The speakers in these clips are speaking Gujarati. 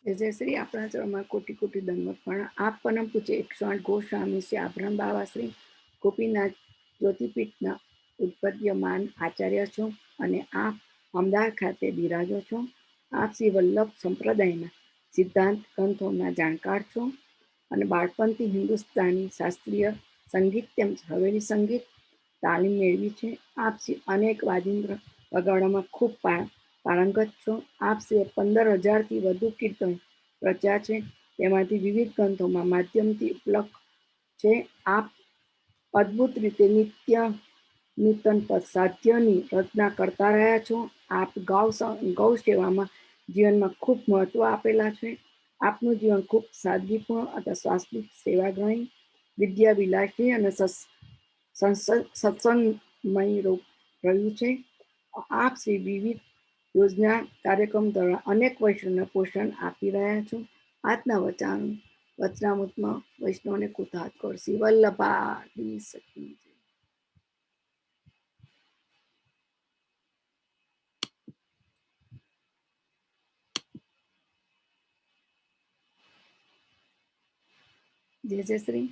जय श्री अपना चरण कोटि कोटि दंडवत प्रणाम। आप परम पूज्य 108 गोस्वामी श्री आभरण बाबा श्री गोपीनाथ જ્યોતિપીઠના ઉત્પદ્યમાન આચાર્ય છો અને આપ અમદાવાદ ખાતે બિરાજો છો. આપ શ્રી વલ્લભ સંપ્રદાયના સિદ્ધાંત ગ્રંથોના જાણકાર છો અને બાળપણથી હિન્દુસ્તાની શાસ્ત્રીય સંગીત તેમજ હવેલી સંગીત તાલીમ મેળવી છે. આપ શ્રી અનેક વાજિંત્ર વગાડવામાં ખૂબ પારંગત છો. આપ શ્રી 15,000થી વધુ કીર્તન રચ્યા છે, તેમાંથી વિવિધ ગ્રંથોમાં માધ્યમથી ઉપલબ્ધ છે. આપ અદ્ભુત રીતે નિત્ય નૂતન સાધ્યની રચના કરતા રહ્યા છો. આપ ગૌ સેવામાં જીવનમાં ખૂબ મહત્વ આપેલા છે. આપનું જીવન ખૂબ સાદગીપૂર્ણ અથવા સ્વાસ્થ્યિક સેવાગ્રહી, વિદ્યા વિલાસી અને સત્સંગમય રહ્યું છે. આપ શ્રી વિવિધ યોજના કાર્યક્રમ દ્વારા અનેક વૈષ્ણવને પોષણ આપી રહ્યા છો. આજના વચનામૃતમાં વૈષ્ણવને કૃતાર્થ કર. શ્રી વલ્લભાદી સખી. જય જય શ્રી.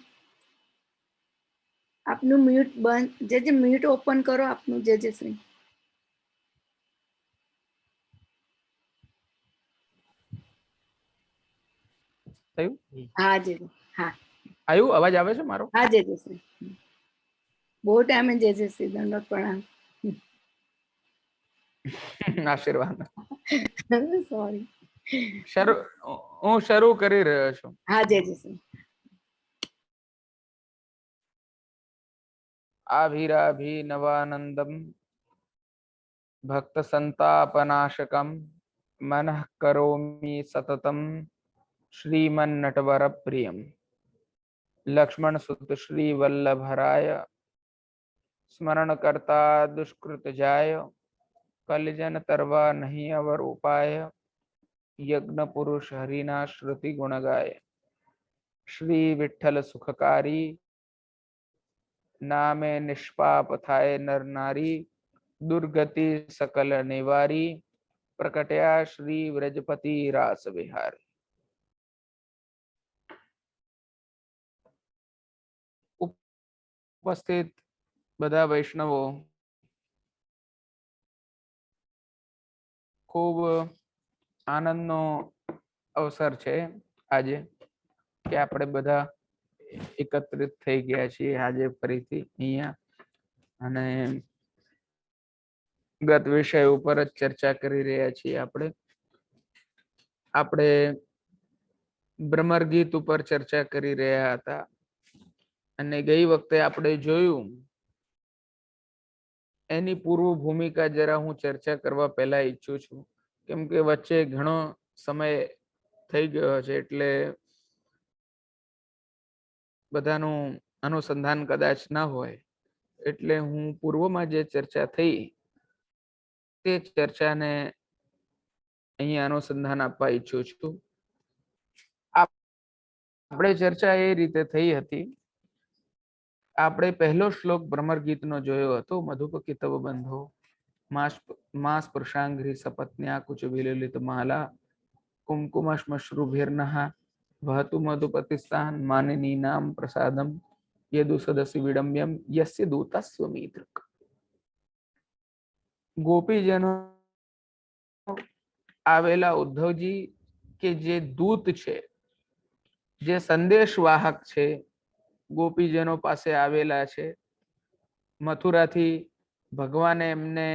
આપનું મ્યુટ બંધ, જે મ્યુટ ઓપન કરો આપનું. જય જય શ્રી. થયું? હા જય હા આવ્યું? અવાજ આવે છે મારો? હા જય જય શ્રી. બહુ ટાઈમે જય જય શ્રી. દંડવત પ્રણામ. આશીર્વાદ. સોરી. હું શરૂ કરી રહ્યો છું. હા જય જય શ્રી. આભીરાભીનવાનંદમ ભક્ત સંતાપનાશકમ મનઃ કરોમિ સતતમ શ્રીમન્નટવર પ્રિયમ લક્ષ્મણ સુત શ્રી વલ્લભરાય સ્મરણ કરતા દુષ્કૃત જાય કલિજન તરવા નહીં અવર ઉપાય યજ્ઞ પુરુષ હરિના શ્રુતિ ગુણ ગાય શ્રી વિઠ્ઠલ સુખકારી નામે નિષ્પાપ થાય નર નારી दुर्गति सकल निवारी प्रकटया श्री व्रजपति रास विहारी। उपस्थित બધા વૈષ્ણવો, ખૂબ આનંદનો અવસર છે આજે કે આપણે બધા એકત્રિત થઈ ગયા છીએ આજે ફરીથી અહીંયા, અને ગત વિષય ઉપર જ ચર્ચા કરી રહ્યા છીએ. આપણે ભ્રમર ગીત ઉપર ચર્ચા કરી રહ્યા હતા અને ગઈ વખતે આપણે જોયું એની પૂર્વ ભૂમિકા જરા હું ચર્ચા કરવા પહેલા ઈચ્છું છું, કેમ કે વચ્ચે ઘણો સમય થઈ ગયો છે એટલે બધાનું અનુસંધાન કદાચ ના હોય, એટલે હું પૂર્વમાં જે ચર્ચા થઈ તે ચર્ચાને અહીંયા અનુસંધાન આપવા ઈચ્છું છું. આપણે ચર્ચા એ રીતે થઈ હતી, આપણે પહેલો શ્લોક ભ્રમર ગીતનો જોયો હતો. મધુપકી તવ બંધો માસ પ્રશાંગરી સપત્ન્યા કુચ વિલલિત માલા કુમકુમશ્મશ્રુભિર્નઃ વહતુ મધુપતિસ્તાન માનિની નામ પ્રસાદમ યદુ સદસી વિડમ્યમ યસ્ય દૂતસ્વમિત્રક. ગોપીજનો આવેલા ઉદ્ધવજી કે જે દૂત છે, જે સંદેશવાહક છે, ગોપીજનો પાસે આવેલા છે. મથુરાથી ભગવાને એમને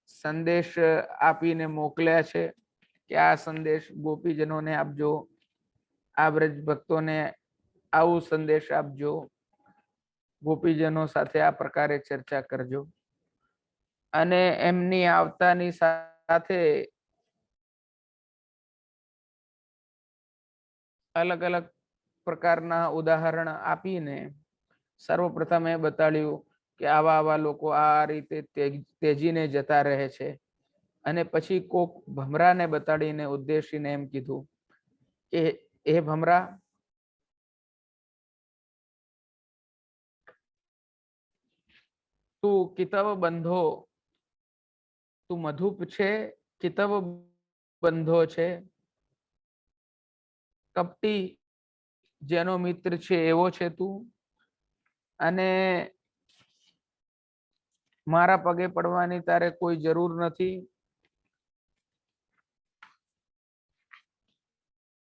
સંદેશ આપીને મોકલ્યા છે કે આ સંદેશ ગોપીજનોને આપજો, આ બ્રજ ભક્તોને આવું સંદેશ આપજો, ગોપીજનો સાથે આ પ્રકારે ચર્ચા કરજો. અને એમની આવતાની સાથે અલગ અલગ પ્રકારના ઉદાહરણ આપીને સર્વપ્રથમ એ બતાડ્યું કે આવા આવા લોકો આ રીતે તેજીને જતા રહે છે. અને પછી કોક ભમરાને બતાડીને ઉદ્દેશીને એમ કીધું કે એ ભમરા, તું કિતવ બંધો, તું મધુપ છે, કિતવ બંધો છે, કપટી જેનો મિત્ર છે એવો છે તું, અને મારા પગે પડવાની તારે કોઈ જરૂર નથી,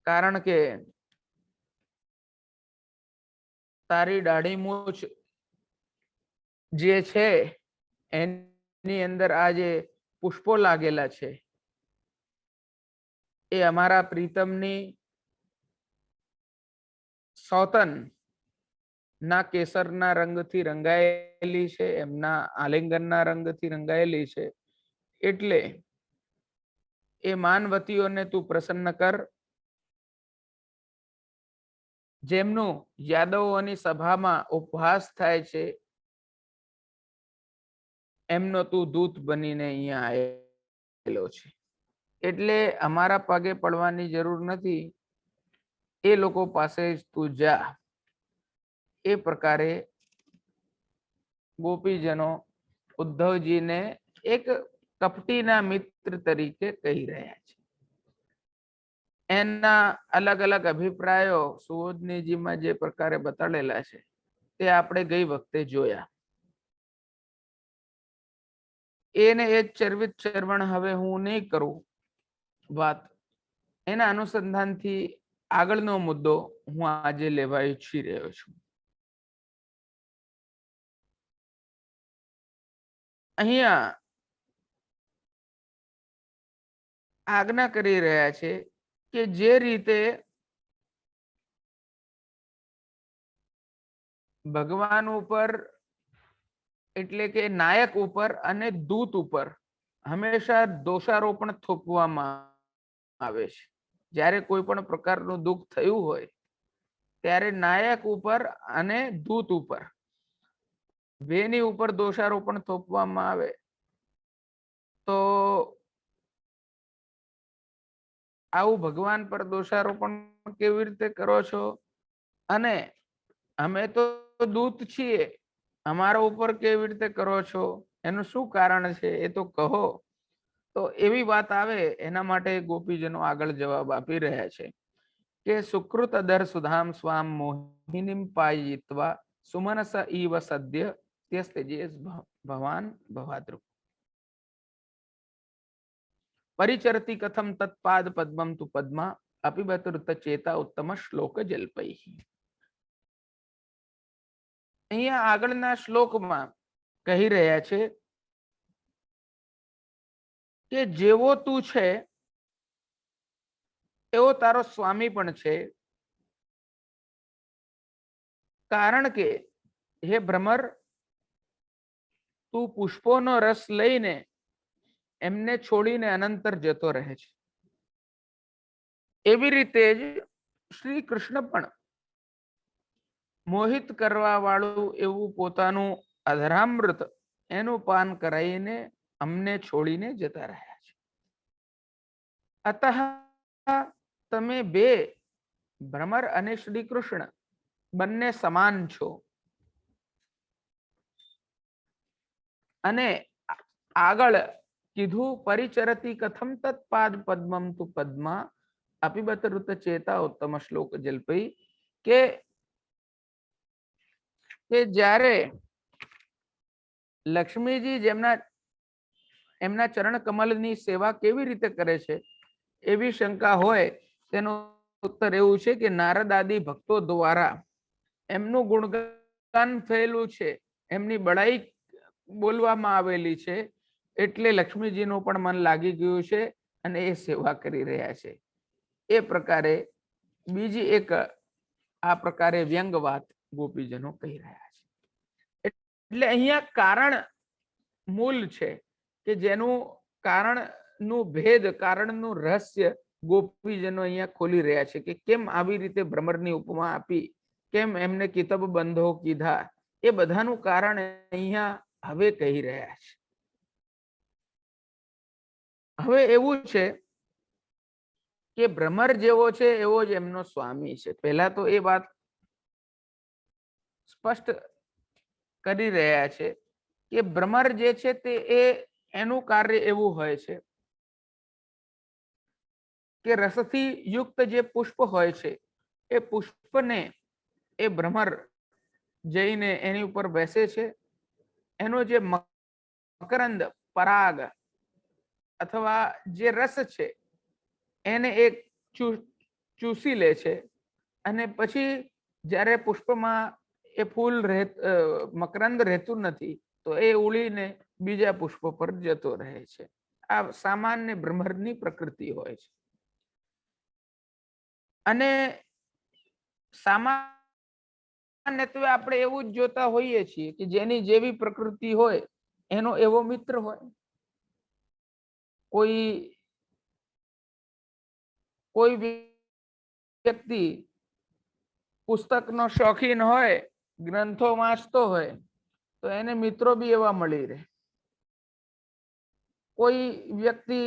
કારણ કે તારી દાઢી મૂછ જે છે એની અંદર આ જે પુષ્પો લાગેલા છે એ અમારા પ્રીતમની સૌતન ના કેસરના રંગથી રંગાયેલી છે, એમના આલિંગનના રંગથી રંગાયેલી છે, એટલે એ માનવતીઓને તું પ્રસન્ન કર, જેમનું યાદવોની સભામાં ઉપહાસ થાય છે એમનો તું દૂત બનીને અહીંયા આવેલો છે, એટલે અમારા પગે પડવાની જરૂર નથી, એ લોકો પાસે જ તું જા. એ પ્રકારે ગોપીજનો ઉદ્ધવજીને એક કપટીના મિત્ર તરીકે કહી રહ્યા છે. એના અલગ અલગ અભિપ્રાયો સુબોધનીજીમાં જે પ્રકારે બતાડેલા છે તે આપણે ગઈ વખતે જોયા. એને એ ચર્વિત ચરવણ હવે હું નહીં કરું વાત, એના અનુસંધાનથી આગળનો મુદ્દો હું આજે લેવા ઈચ્છી રહ્યો છું. અહીંયા આજ્ઞા કરી રહ્યા છે કે જે રીતે ભગવાન ઉપર એટલે કે નાયક ઉપર અને દૂત ઉપર હંમેશા દોષારોપણ થોપવામાં આવે છે. જ્યારે કોઈ પણ પ્રકારનું દુઃખ થયું હોય ત્યારે નાયક ઉપર અને દૂત ઉપર બેની ઉપર દોષારોપણ થોપવામાં આવે તો આવું ભગવાન પર દોષારોપણ કેવી રીતે કરો છો, અને અમે તો દૂત છીએ અમારા ઉપર કેવી રીતે કરો છો, એનું શું કારણ છે એ તો કહો. તો એવી વાત આવે એના માટે ગોપીજનો આગળ જવાબ આપી રહ્યા છે કે સુકૃત અદર સુધામ સ્વામ મોહિનીમ પાયિત્વા સુમનસ ઈવ સદ્ય ત્યસ્તજેસ ભવાન ભવાદ્રુ પરિચરતી કથમ તત્પાદ પદ્મમ તુ પદ્મા અપિબતુર્ત ચેતા ઉત્તમ શ્લોક જલ્પૈહી. અહીંયા આગળના શ્લોકમાં કહી રહ્યા છે કે જેવો તું છે એવો તારો સ્વામી પણ છે, કારણ કે હે ભ્રમર તું પુષ્પોનો રસ લઈને એમને છોડીને અનંતર જતો રહે છે. એવી રીતે જ શ્રી કૃષ્ણ પણ મોહિત કરવા વાળું એવું પોતાનું અધરામૃત એનું પાન કરાઈને અમને છોડીને જતા રહ્યા છે. અતઃ તમે બે ભ્રમર અને શ્રી કૃષ્ણ બંને સમાન છો, અને આગળ કીધું પરિચરતી કથમ તત્પાદ પદ્મમ તુ પદ્મા અપિબતૃત ચેતા ઉત્તમ શ્લોક જલ્પઈ, કે જ્યારે લક્ષ્મીજી એમના ચરણ કમલની સેવા કેવી રીતે કરે છે એવી શંકા હોય તેનો ઉત્તર એવું છે કે નારદ આદિ ભક્તો દ્વારા એમનું ગુણગાન થયેલું છે, એમની બડાઈ બોલવામાં આવેલી છે, એટલે લક્ષ્મીજીનું પણ મન લાગી ગયું છે અને એ સેવા કરી રહ્યા છે. એ પ્રકારે બીજી એક આ પ્રકારે વ્યંગ વાત ગોપીજનો કહી રહ્યા છે. એટલે અહીંયા કારણ મૂળ છે કે જેનું કારણનું ભેદ, કારણનું રહસ્ય ગોપીજનો અહીંયા ખોલી રહ્યા છે કે કેમ આવી રીતે ભ્રમરની ઉપમા આપી, કેમ એમને કિતબ બંધો કીધા, એ બધાનું કારણ અહીંયા હવે કહી રહ્યા છે. હવે એવું છે કે ભ્રમર જેવો છે એવો જ એમનો સ્વામી છે. પહેલા તો એ વાત સ્પષ્ટ કરી રહ્યા છે કે ભ્રમર જે છે તે એનું કાર્ય એવું હોય છે કે રસથી યુક્ત જે પુષ્પ હોય છે એ પુષ્પને એ ભ્રમર જઈને એની ઉપર બેસે છે. એનો જે મકરંદ પરાગ અથવા જે રસ છે એને એક ચૂસી લે છે અને પછી જ્યારે પુષ્પમાં એ ફૂલ મકરંદ રહેતું નથી તો એ ઉડીને બીજા પુષ્પ પર જતો રહે છે. આ સામાન્ય ભ્રમરની પ્રકૃતિ હોય છે. અને સામાન્યત્વે આપણે એવું જ જોતા હોઈએ છીએ કે જેની જેવી પ્રકૃતિ હોય એનો એવો મિત્ર હોય. કોઈ વ્યક્તિ પુસ્તકનો શોખીન હોય, ગ્રંથો વાંચતો હોય તો એને મિત્રો બી એવા મળી રહે. કોઈ વ્યક્તિ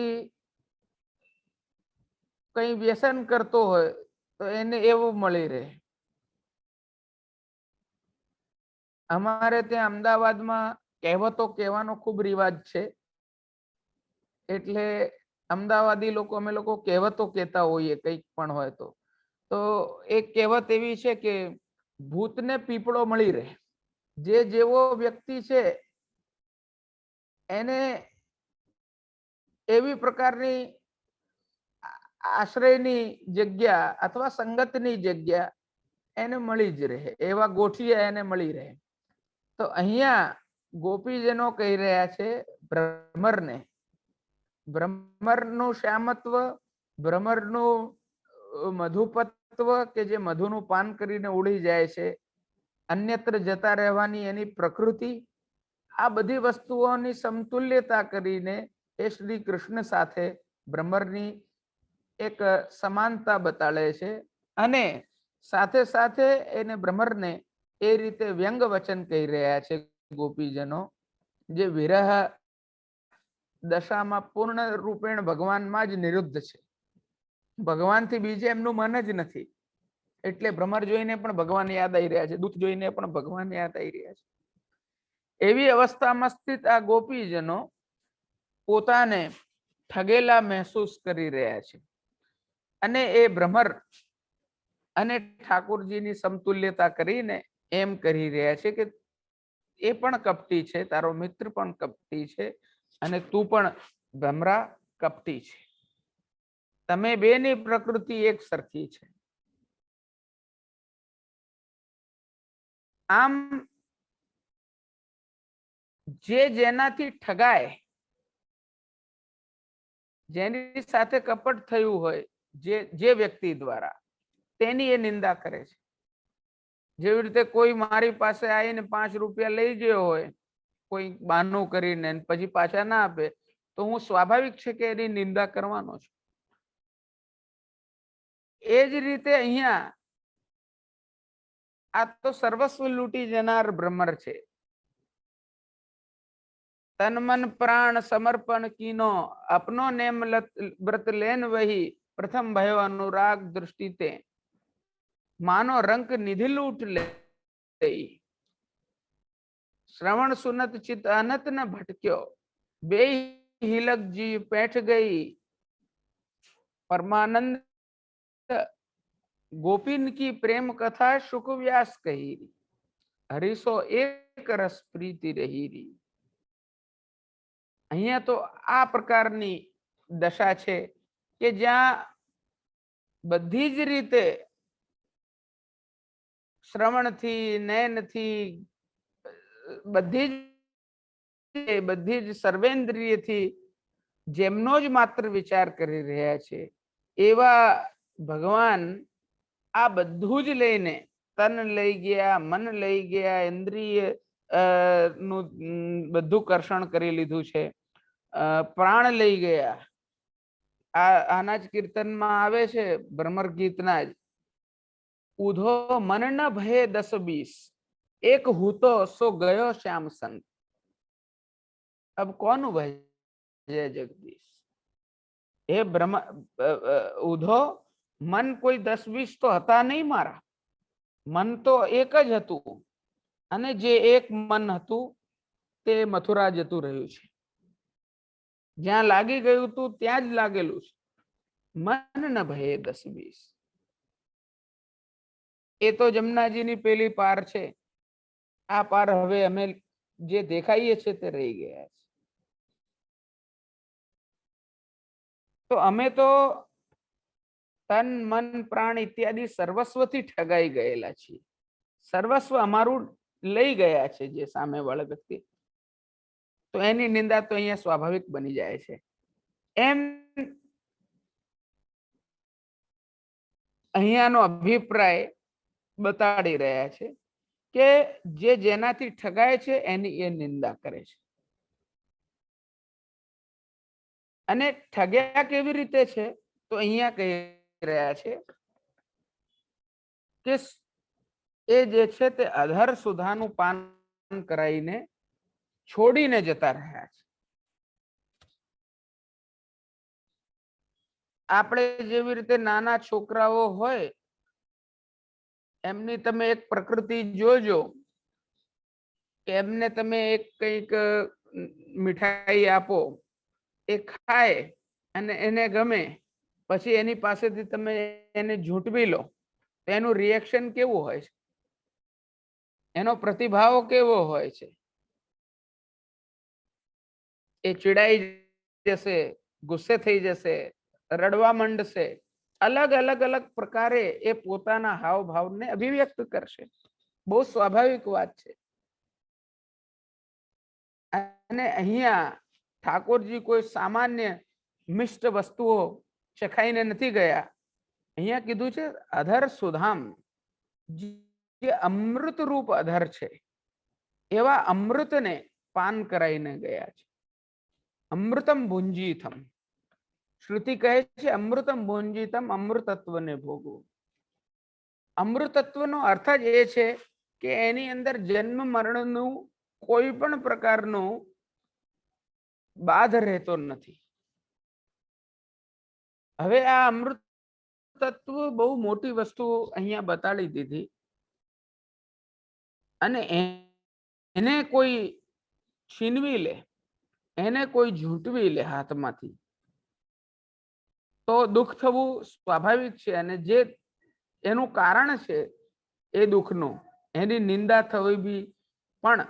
કઈ વ્યસન કરતો હોય તો એને એવું મળી રહે. અમારે ત્યાં અમદાવાદમાં કહેવતો કહેવાનો ખૂબ રિવાજ છે. એટલે અમદાવાદી લોકો અમે લોકો કહેવતો કહેતા હોઈએ કંઈક પણ હોય તો એક કહેવત એવી છે કે ભૂતને પીપળો મળી રહે. જે જેવો વ્યક્તિ છે એને એવી પ્રકારની આશ્રયની જગ્યા અથવા સંગતની જગ્યા એને મળી જ રહે, એવા ગોઠિયા એને મળી રહે. તો અહીંયા ગોપીજનો કહી રહ્યા છે ભ્રમરને, ભ્રમરનું શ્યામત્વ, ભ્રમરનું મધુપત્વ કે જે મધુનું પાન કરીને ઉડી જાય છે, અન્યત્ર જતા રહેવાની એની પ્રકૃતિ, આ બધી વસ્તુઓની સમતુલ્યતા કરીને એ શ્રી કૃષ્ણ સાથે ભ્રમરની એક સમાનતા બતાડે છે. અને સાથે સાથે એને ભ્રમરને એ રીતે વ્યંગ વચન કહી રહ્યા છે ગોપીજનો, જે વિરહ દશામાં પૂર્ણ રૂપેણ ભગવાનમાં જ નિરુદ્ધ છે. ભગવાનથી બીજે એમનું મન જ નથી. એટલે ભ્રમર જોઈને પણ ભગવાન યાદ આવી રહ્યા છે, દૂત જોઈને પણ ભગવાન યાદ આવી રહ્યા છે. એવી અવસ્થામાં સ્થિત આ ગોપીજનો પોતાને ઠગેલા મહેસૂસ કરી રહ્યા છે. અને એ ભ્રમર અને ઠાકોરજીની સમતુલ્યતા કરીને એમ કરી રહ્યા છે કે એ પણ કપટી છે, તારો મિત્ર પણ કપટી છે અને તું પણ ભ્રમરા કપટી છે. તમે બેની પ્રકૃતિ એક સરખી છે. આમ જે જેનાથી ઠગાય, જેની સાથે કપટ થયું હોય, જે વ્યક્તિ દ્વારા, તેની એ નિંદા કરે છે. જેવી રીતે કોઈ મારી પાસે આવીને 5 રૂપિયા લઈ ગયો હોય કોઈ બહાનું કરીને પછી પાછા ના આપે તો હું સ્વાભાવિક છે કે એની નિંદા કરવાનો છું. એ જ રીતે અહીંયા આ તો સર્વસ્વ લૂંટી જનાર ભ્રમર છે. તન મન પ્રાણ સમર્પણ કીનો, અપનો નેમ વ્રત લેન વહી, પ્રથમ ભયો અનુરાગ દૃષ્ટિ તે, માનો રંક નિધિ લૂટ લે, શ્રવણ સુનત ચિત અનત ન ભટક્યો, બે હિલક જી પેઠ ગઈ, परमानंद गोपीन की प्रेम कथा शुक व्यास कही, हरिसो एक रस प्रीति रही री. અહીંયા તો આ પ્રકારની દશા છે કે જ્યાં બધી જ રીતે શ્રવણથી, નયનથી, બધી જ સર્વેન્દ્રિયથી જેમનો જ માત્ર વિચાર કરી રહ્યા છે એવા ભગવાન આ બધું જ લઈને, તન લઈ ગયા, મન લઈ ગયા, ઇન્દ્રિય નું બધું કર્ષણ કરી લીધું છે, પ્રાણ લઈ ગયા. આના જ કીર્તનમાં આવે છે ભ્રમર ગીતના જ, ઉધો મન ન ભય 10-20, એક હૂતો સો ગયો શ્યામ સંત. अब कौन भय जय जगदीश? हे ब्रह्म उधो, मन कोई 10-20 तो હતા નહીં મારા, મન તો એક જ હતું અને જે એક મન હતું તે મથુરા જતું રહ્યું છે. જ્યાં લાગી ગયું હતું ત્યાં જ લાગેલું છે. મન ન ભયે 10-20. એ તો જમનાજીની પેલી પાર છે. આ પાર હવે અમે જે દેખાઈએ છે તે રહી ગયા છે. તો અમે તો તન મન પ્રાણ ઇત્યાદિ સર્વસ્વથી ઠગાઈ ગયેલા છીએ. સર્વસ્વ અમારું લઈ ગયા છે જે સામે વાળા વ્યક્તિ. તો એની નિંદા તો અહીંયા સ્વાભાવિક બની જાય છે. એમ અહીંયાનો અભિપ્રાય બતાડી રહ્યા છે કે જે જેનાથી ઠગાય છે એની એ નિંદા કરે છે. અને ઠગ્યા કેવી રીતે છે તો અહીંયા કહી રહ્યા છે કે એ જે છે તે અધર સુધાનું પાન કરાઈને છોડીને જતા રહ્યા છે. આપણે જેવી રીતે નાના છોકરાઓ હોય એમની તમે એક પ્રકૃતિ જોજો કે એમને તમે એક કંઈક મીઠાઈ આપો, એ ખાય અને એને ગમે, પછી એની પાસેથી તમે એને ઝૂંટવી લો તો એનું રિએક્શન કેવું હોય છે, એનો પ્રતિભાવ કેવો હોય છે? એ ચીડાઈ જશે, ગુસ્સે થઈ જશે, રડવા માંડશે. અલગ અલગ અલગ પ્રકારે એ પોતાના હાવભાવને અભિવ્યક્ત કરશે. બહુ સ્વાભાવિક વાત છે. અને અહીંયા ઠાકોરજી કોઈ સામાન્ય મિષ્ટ વસ્તુઓ ચખાઈને નથી ગયા. અહીંયા કીધું છે અધર સુધામ, જે અમૃત રૂપ અધર છે એવા અમૃતને પાન કરાઈને ગયા છે. અમૃતમ ભુંજીતમ, શ્રુતિ કહે છે અમૃતમ ભુંજીતમ, અમૃતત્વને ભોગવું. અમૃતત્વનો અર્થ જ એ છે કે એની અંદર જન્મ મરણનું કોઈ પણ પ્રકારનો બાધ રહેતો નથી. હવે આ અમૃત તત્વ બહુ મોટી વસ્તુ અહીંયા બતાડી દીધી. અને એને કોઈ છીનવી લે, એને કોઈ ઝૂંટવી લે હાથમાંથી તો દુઃખ થવું સ્વાભાવિક છે. અને જે એનું કારણ છે એ દુઃખનું, એની નિંદા થવી બી પણ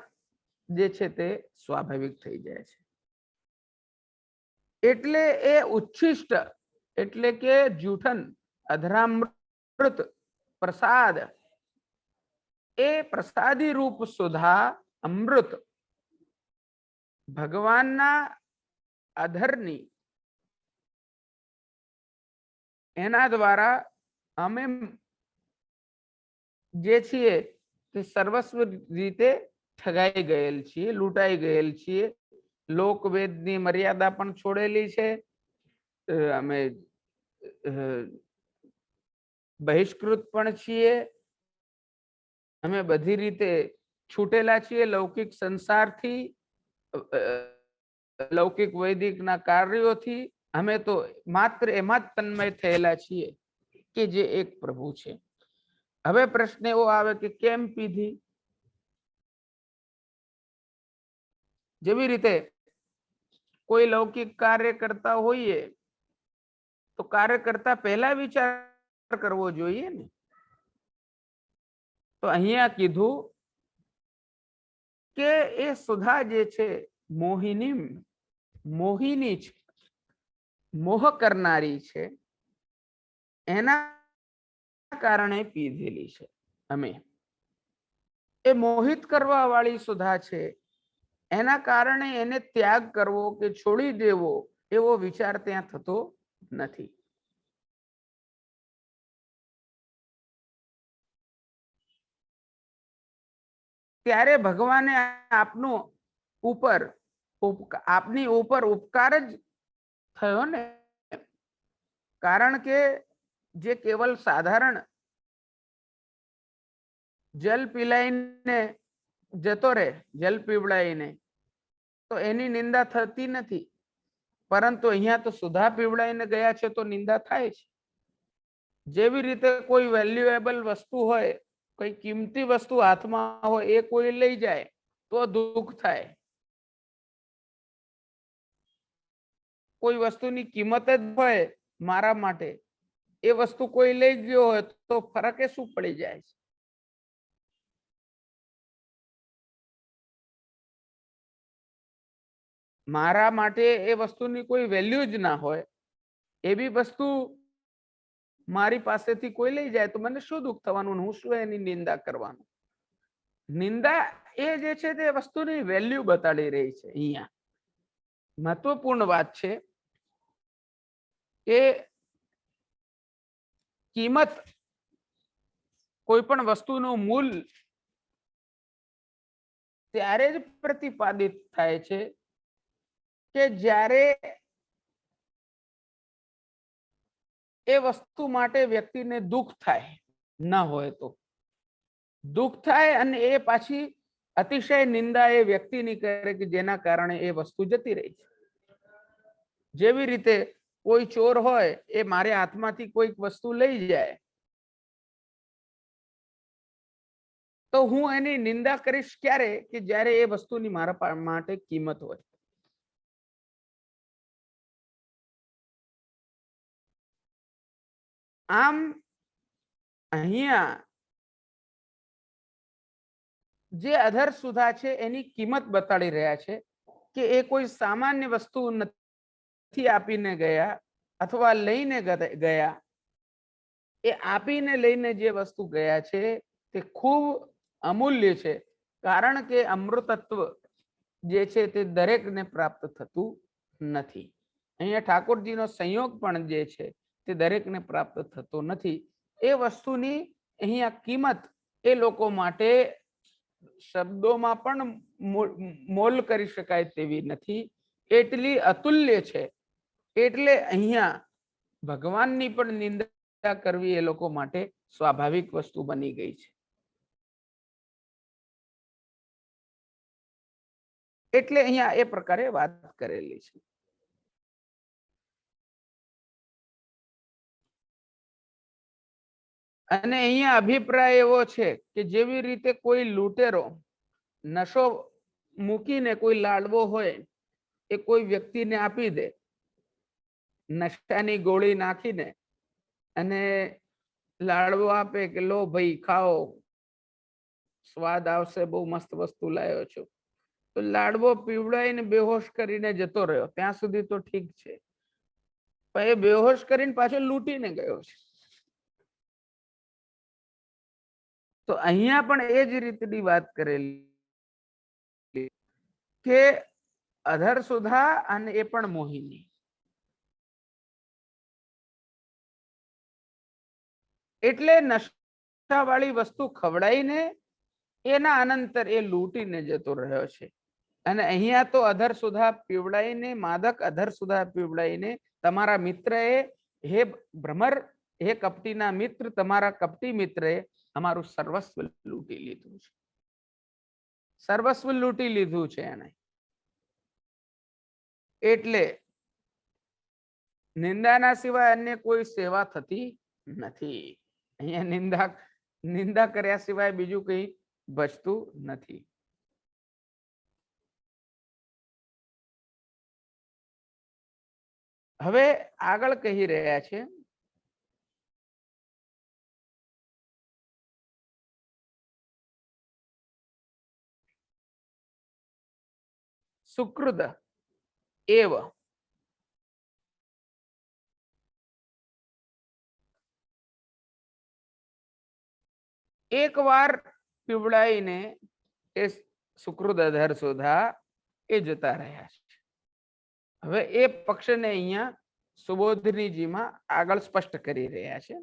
જે છે તે સ્વાભાવિક થઈ જાય છે. એટલે એ ઉચ્છિષ્ટ એટલે કે જૂઠન, અધરામૃત, પ્રસાદ, એ પ્રસાદી રૂપ સુધા અમૃત ભગવાનના અધરની એના દ્વારા અમે જે છીએ તે સર્વસ્વ રીતે ઠગાઈ ગયેલ છીએ, લૂંટાઈ ગયેલ છીએ. લોકવેદની મર્યાદા પણ છોડેલી છે. અમે બહિષ્કૃત પણ છીએ. અમે બધી રીતે છૂટેલા છીએ લૌકિક સંસારથી, લૌકિક વૈદિકના કાર્યોથી. અમે તો માત્ર એમાં જ તન્મય થયેલા છીએ કે જે એક પ્રભુ છે. હવે પ્રશ્ન એવો આવે કે કેમ પીધી? જેવી રીતે કોઈ લૌકિક કાર્ય કરતા હોઈએ તો કાર્ય કરતા પહેલા વિચાર કરવો જોઈએ ને. તો અહીંયા કીધું કે એ સુધા જે છે મોહિની છે, મોહ કરનારી છે, એના કારણે પીધેલી છે અમે. એ મોહિત કરવા વાળી સુધા છે, એના કારણે એને ત્યાગ કરવો કે છોડી દેવો એવો વિચાર ત્યાં થતો નથી. ત્યારે ભગવાને આપની ઉપર ઉપકાર જ થયો ને. કારણ કે જે કેવલ સાધારણ જલ પીલાઈને જતો રહે, જલ પીવડાઈને, તો એની નિંદા થતી નથી. પરંતુ અહીંયા તો સુધા પીવડાઈને ગયા છે તો નિંદા થાય છે. જેવી રીતે કોઈ વેલ્યુએબલ વસ્તુ હોય, કોઈ કિંમતી વસ્તુ હાથમાં હોય, એ કોઈ લઈ જાય તો દુઃખ થાય. કોઈ વસ્તુની કિંમત જ હોય મારા માટે એ વસ્તુ કોઈ લઈ ગયો હોય તો ફરકે શું પડી જાય છે? મારા માટે એ વસ્તુની કોઈ વેલ્યુ જ ના હોય એવી વસ્તુ મારી પાસેથી કોઈ લઈ જાય તો મને શું દુઃખ થવાનું? હું શું એની નિંદા કરવાનું? નિંદા એ જે છે તે વસ્તુની વેલ્યુ બતાડી રહી છે. અહીંયા મહત્વપૂર્ણ વાત છે કે કિંમત, કોઈ પણ વસ્તુનું મૂલ ત્યારે જ પ્રતિપાદિત થાય છે કે જ્યારે એ વસ્તુ માટે વ્યક્તિને દુઃખ થાય. ન હોય તો દુઃખ થાય અને એ પાછી અતિશય નિંદા એ વ્યક્તિની કરે કે જેના કારણે એ વસ્તુ જતી રહી છે. જેવી રીતે કોઈ ચોર હોય એ મારે હાથમાંથી કોઈક વસ્તુ લઈ જાય તો હું એની નિંદા કરીશ ક્યારે? કે જ્યારે એ વસ્તુની મારા માટે કિંમત હોય. આમ અહીંયા જે અધર સુધા છે એની કિંમત બતાડી રહ્યા છે કે એ કોઈ સામાન્ય વસ્તુ નથી આપીને ગયા અથવા લઈને ગયા. એ આપીને લઈને જે વસ્તુ ગયા છે તે ખૂબ અમૂલ્ય છે, કારણ કે અમૃતત્વ જે છે તે દરેકને પ્રાપ્ત થતું નથી. અહીંયા ઠાકોરજીનો સંયોગ પણ જે છે તે દરેકને પ્રાપ્ત થતો નથી. એ વસ્તુની અહીંયા કિંમત એ લોકો માટે શબ્દોમાં પણ મોલ કરી શકાય તેવી નથી, એટલી અતુલ્ય છે. એટલે અહીંયા ભગવાનની પણ નિંદા કરવી એ લોકો માટે સ્વાભાવિક વસ્તુ બની ગઈ છે. એટલે અહીંયા એ પ્રકારે વાત કરેલી છે. અને અહીંયા અભિપ્રાય એવો છે કે જેવી રીતે કોઈ લૂંટેરો નશો મૂકીને કોઈ લાડવો હોય એ કોઈ વ્યક્તિને આપી દે, નશાની ગોળી નાખીને અને લાડવો આપે કે લો ભાઈ ખાઓ, સ્વાદ આવશે, બહુ મસ્ત વસ્તુ લાવ્યો છું. તો લાડવો પીવડાવીને બેહોશ કરીને જતો રહ્યો ત્યાં સુધી તો ઠીક છે, પણ એ બેહોશ કરીને પાછો લૂંટીને ગયો છે. તો અહીંયા પણ એ જ રીતની વાત કરેલી કે અધર સુધા અને એ પણ મોહિની. એટલે નશાવાળી વસ્તુ ખવડાવીને એના અનંતર એ લૂંટીને જતો રહ્યો છે. અને અહીંયા તો અધર સુધા પીવડાવીને, માદક અધર સુધા પીવડાવીને તમારા મિત્રએ, હે ભ્રમર, હે કપટીના મિત્ર, તમારા કપટી મિત્રએ અમારું સર્વસ્વ લૂંટી લીધું છે. સર્વસ્વ લૂંટી લીધું છે એને. એટલે નિંદાના સિવાય અન્ય કોઈ સેવા થતી નથી. અહીંયા નિંદા કર્યા સિવાય બીજું કઈ બચતું નથી. હવે આગળ કહી રહ્યા છે સુકૃદ એવ એક વાર પીવડાવીને એ સુકૃદ અધર સુધા એ જતા રહ્યા છે. હવે એ પક્ષને અહીંયા સુબોધનીજીમાં આગળ સ્પષ્ટ કરી રહ્યા છે.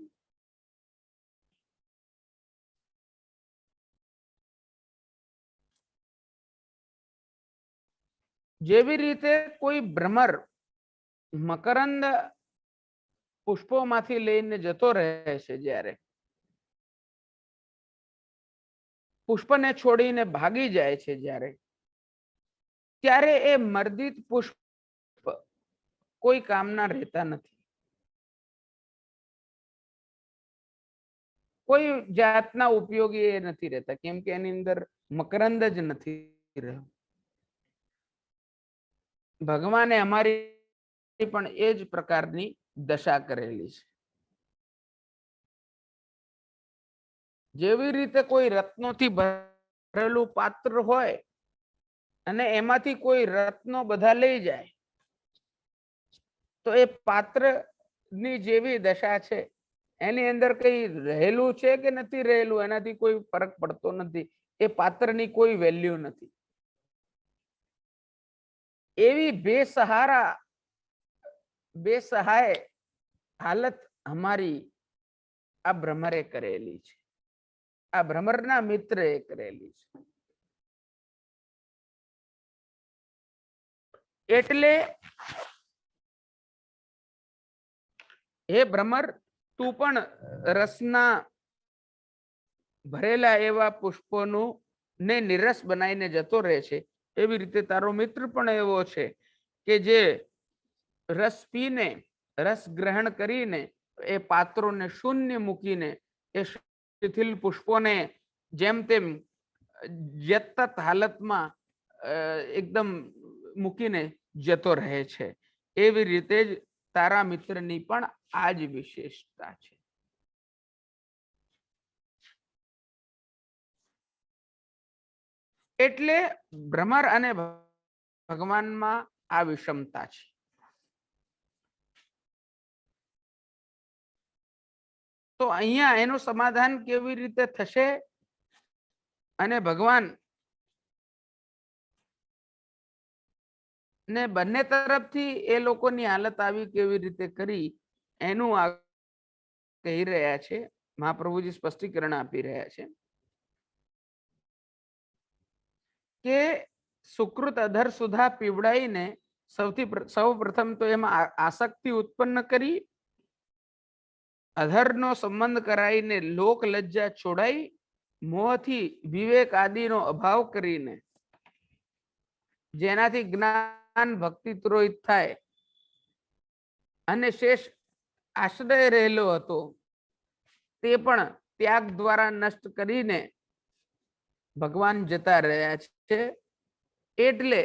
જેવી રીતે કોઈ ભ્રમર મકરંદ પુષ્પોમાંથી લઈને જતો રહે છે, જ્યારે પુષ્પને છોડીને ભાગી જાય છે, ત્યારે એ મર્દિત પુષ્પ કોઈ કામના રહેતા નથી. કોઈ જાતના ઉપયોગી એ નથી રહેતા, કેમ કે એની અંદર મકરંદ જ નથી રહ્યો. ભગવાને અમારી પણ એ જ પ્રકારની દશા કરેલી છે. જેવી રીતે કોઈ રત્નોથી ભરેલું પાત્ર હોય અને એમાંથી કોઈ રત્નો બધા લઈ જાય તો એ પાત્ર ની જેવી દશા છે, એની અંદર કઈ રહેલું છે કે નથી રહેલું એનાથી કોઈ ફરક પડતો નથી. એ પાત્રની કોઈ વેલ્યુ નથી. એવી બેસહાય હાલત અમારી આ ભ્રમરે કરેલી છે, આ ભ્રમરના મિત્રએ કરેલી છે. એટલે હે ભ્રમર, તું પણ રસના ભરેલા એવા પુષ્પોનું ને નિરસ બનાવીને જતો રહે છે. એવી રીતે તારો મિત્ર પણ એવો છે કે જે રસ પીને, રસ ગ્રહણ કરીને એ પાત્રોને શૂન્ય મૂકીને એ શિથિલ પુષ્પોને જેમ તેમ યતત હાલતમાં એકદમ મૂકીને જતો રહે છે. એવી રીતે જ તારા મિત્રની પણ આ જ વિશેષતા છે. એટલે ભ્રમર અને ભગવાનમાં આ વિષમતા છે. તો અહીંયા એનું સમાધાન કેવી રીતે થશે અને ભગવાન ને બંને તરફથી એ લોકોની હાલત આવી કેવી રીતે કરી એનું આ કહી રહ્યા છે. મહાપ્રભુજી સ્પષ્ટીકરણ આપી રહ્યા છે કે સુકૃત અધર સુધા પીવડાઈને સૌ પ્રથમ તો એમાં આસક્તિ ઉત્પન્ન કરી, અધરનો સંબંધ કરાઈને લોક લજ્જા છોડાઈ, મોહથી વિવેક આદિનો અભાવ કરીને જેનાથી જ્ઞાન ભક્તિ તિરોહિત થાય અને શેષ આશ્રય રહેલો હતો તે પણ ત્યાગ દ્વારા નષ્ટ કરીને ભગવાન જતા રહ્યા છે. એટલે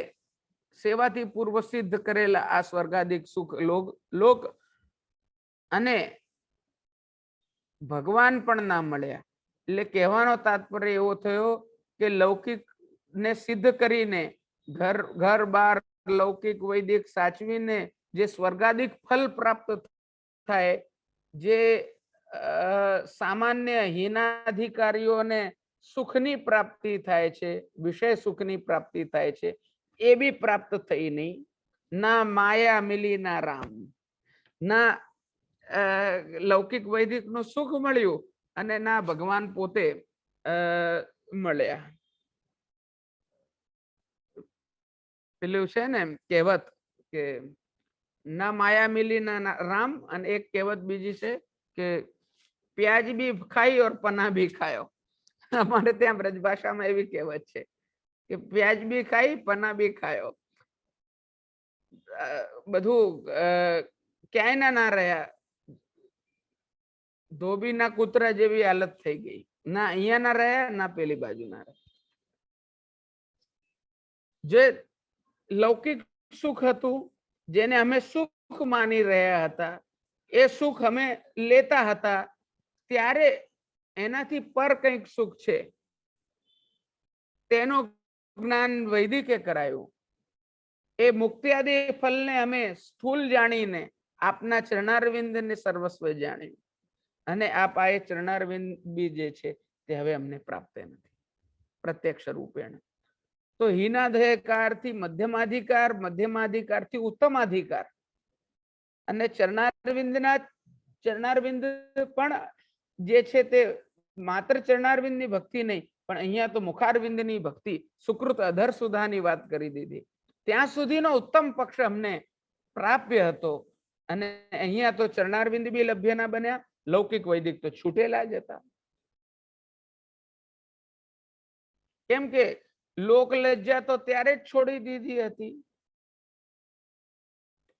સેવાથી પૂર્વ સિદ્ધ કરેલા આ સ્વર્ગાદિક સુખ લોક અને ભગવાન પણ ના મળ્યા. એટલે કહેવાનો તાત્પર્ય એવો થયો કે લૌકિક ને સિદ્ધ કરીને ઘર બાર લૌકિક વૈદિક સાચવીને જે સ્વર્ગાદિક ફલ પ્રાપ્ત થાય, જે સામાન્ય હીનાધિકારીઓને સુખની પ્રાપ્તિ થાય છે, વિષય સુખની પ્રાપ્તિ થાય છે, એ બી પ્રાપ્ત થઈ નહીં. ના માયા મિલી ના રામ, ના લૌકિક વૈદિક નું સુખ મળ્યું અને ના ભગવાન પોતે મળ્યા. પેલું છે ને કહેવત કે ના માયા મિલી ના રામ, અને એક કહેવત બીજી છે કે પ્યાજ ભી ખાઈ और પના ભી ખાયો. અમારે ત્યાં બ્રજભાષામાં એવી કહેવત છે કે પ્યાજ ભી ખાઈ પના ભી ખાયો. બધું ક્યાંય ના રહ્યા, ધોબી ના કૂતરા જેવી હાલત થઈ ગઈ. ના અહીંયા ના રહ્યા, ના પેલી બાજુ ના રહ્યા. જે લૌકિક સુખ હતું, જેને અમે સુખ માની રહ્યા હતા, એ સુખ અમે લેતા હતા, ત્યારે એનાથી પર કંઈક સુખ છે તેનું જ્ઞાન વૈદિકે કરાયું. એ મુક્તિ આદિ ફલને અમે સ્થૂલ જાણીને આપના ચરણારવિંદને સર્વસ્વ જાણ્યું, અને આપ આ ચરણારવિંદ બી જે છે તે હવે અમને પ્રાપ્ત નથી પ્રત્યક્ષ રૂપેણ. તો હીનાધયકાર થી મધ્યમાધિકાર, મધ્યમાધિકાર થી ઉત્તમાધિકાર, અને ચરણારવિંદ પણ જે છે તે માત્ર ચરણારવિંદની ભક્તિ નહીં, પણ અહીંયા તો મુખારવિંદની ભક્તિ, સુકૃત અધર સુધાની વાત કરી દીધી. ત્યાં સુધીનો ઉત્તમ પક્ષ અમને પ્રાપ્ય હતો, અને અહીંયા તો ચરણારવિંદ બી લભ્ય ના બન્યા, લૌકિક વૈદિક તો છૂટેલા જ હતા. કેમ કે લોક લજ્જા તો ત્યારે જ છોડી દીધી હતી.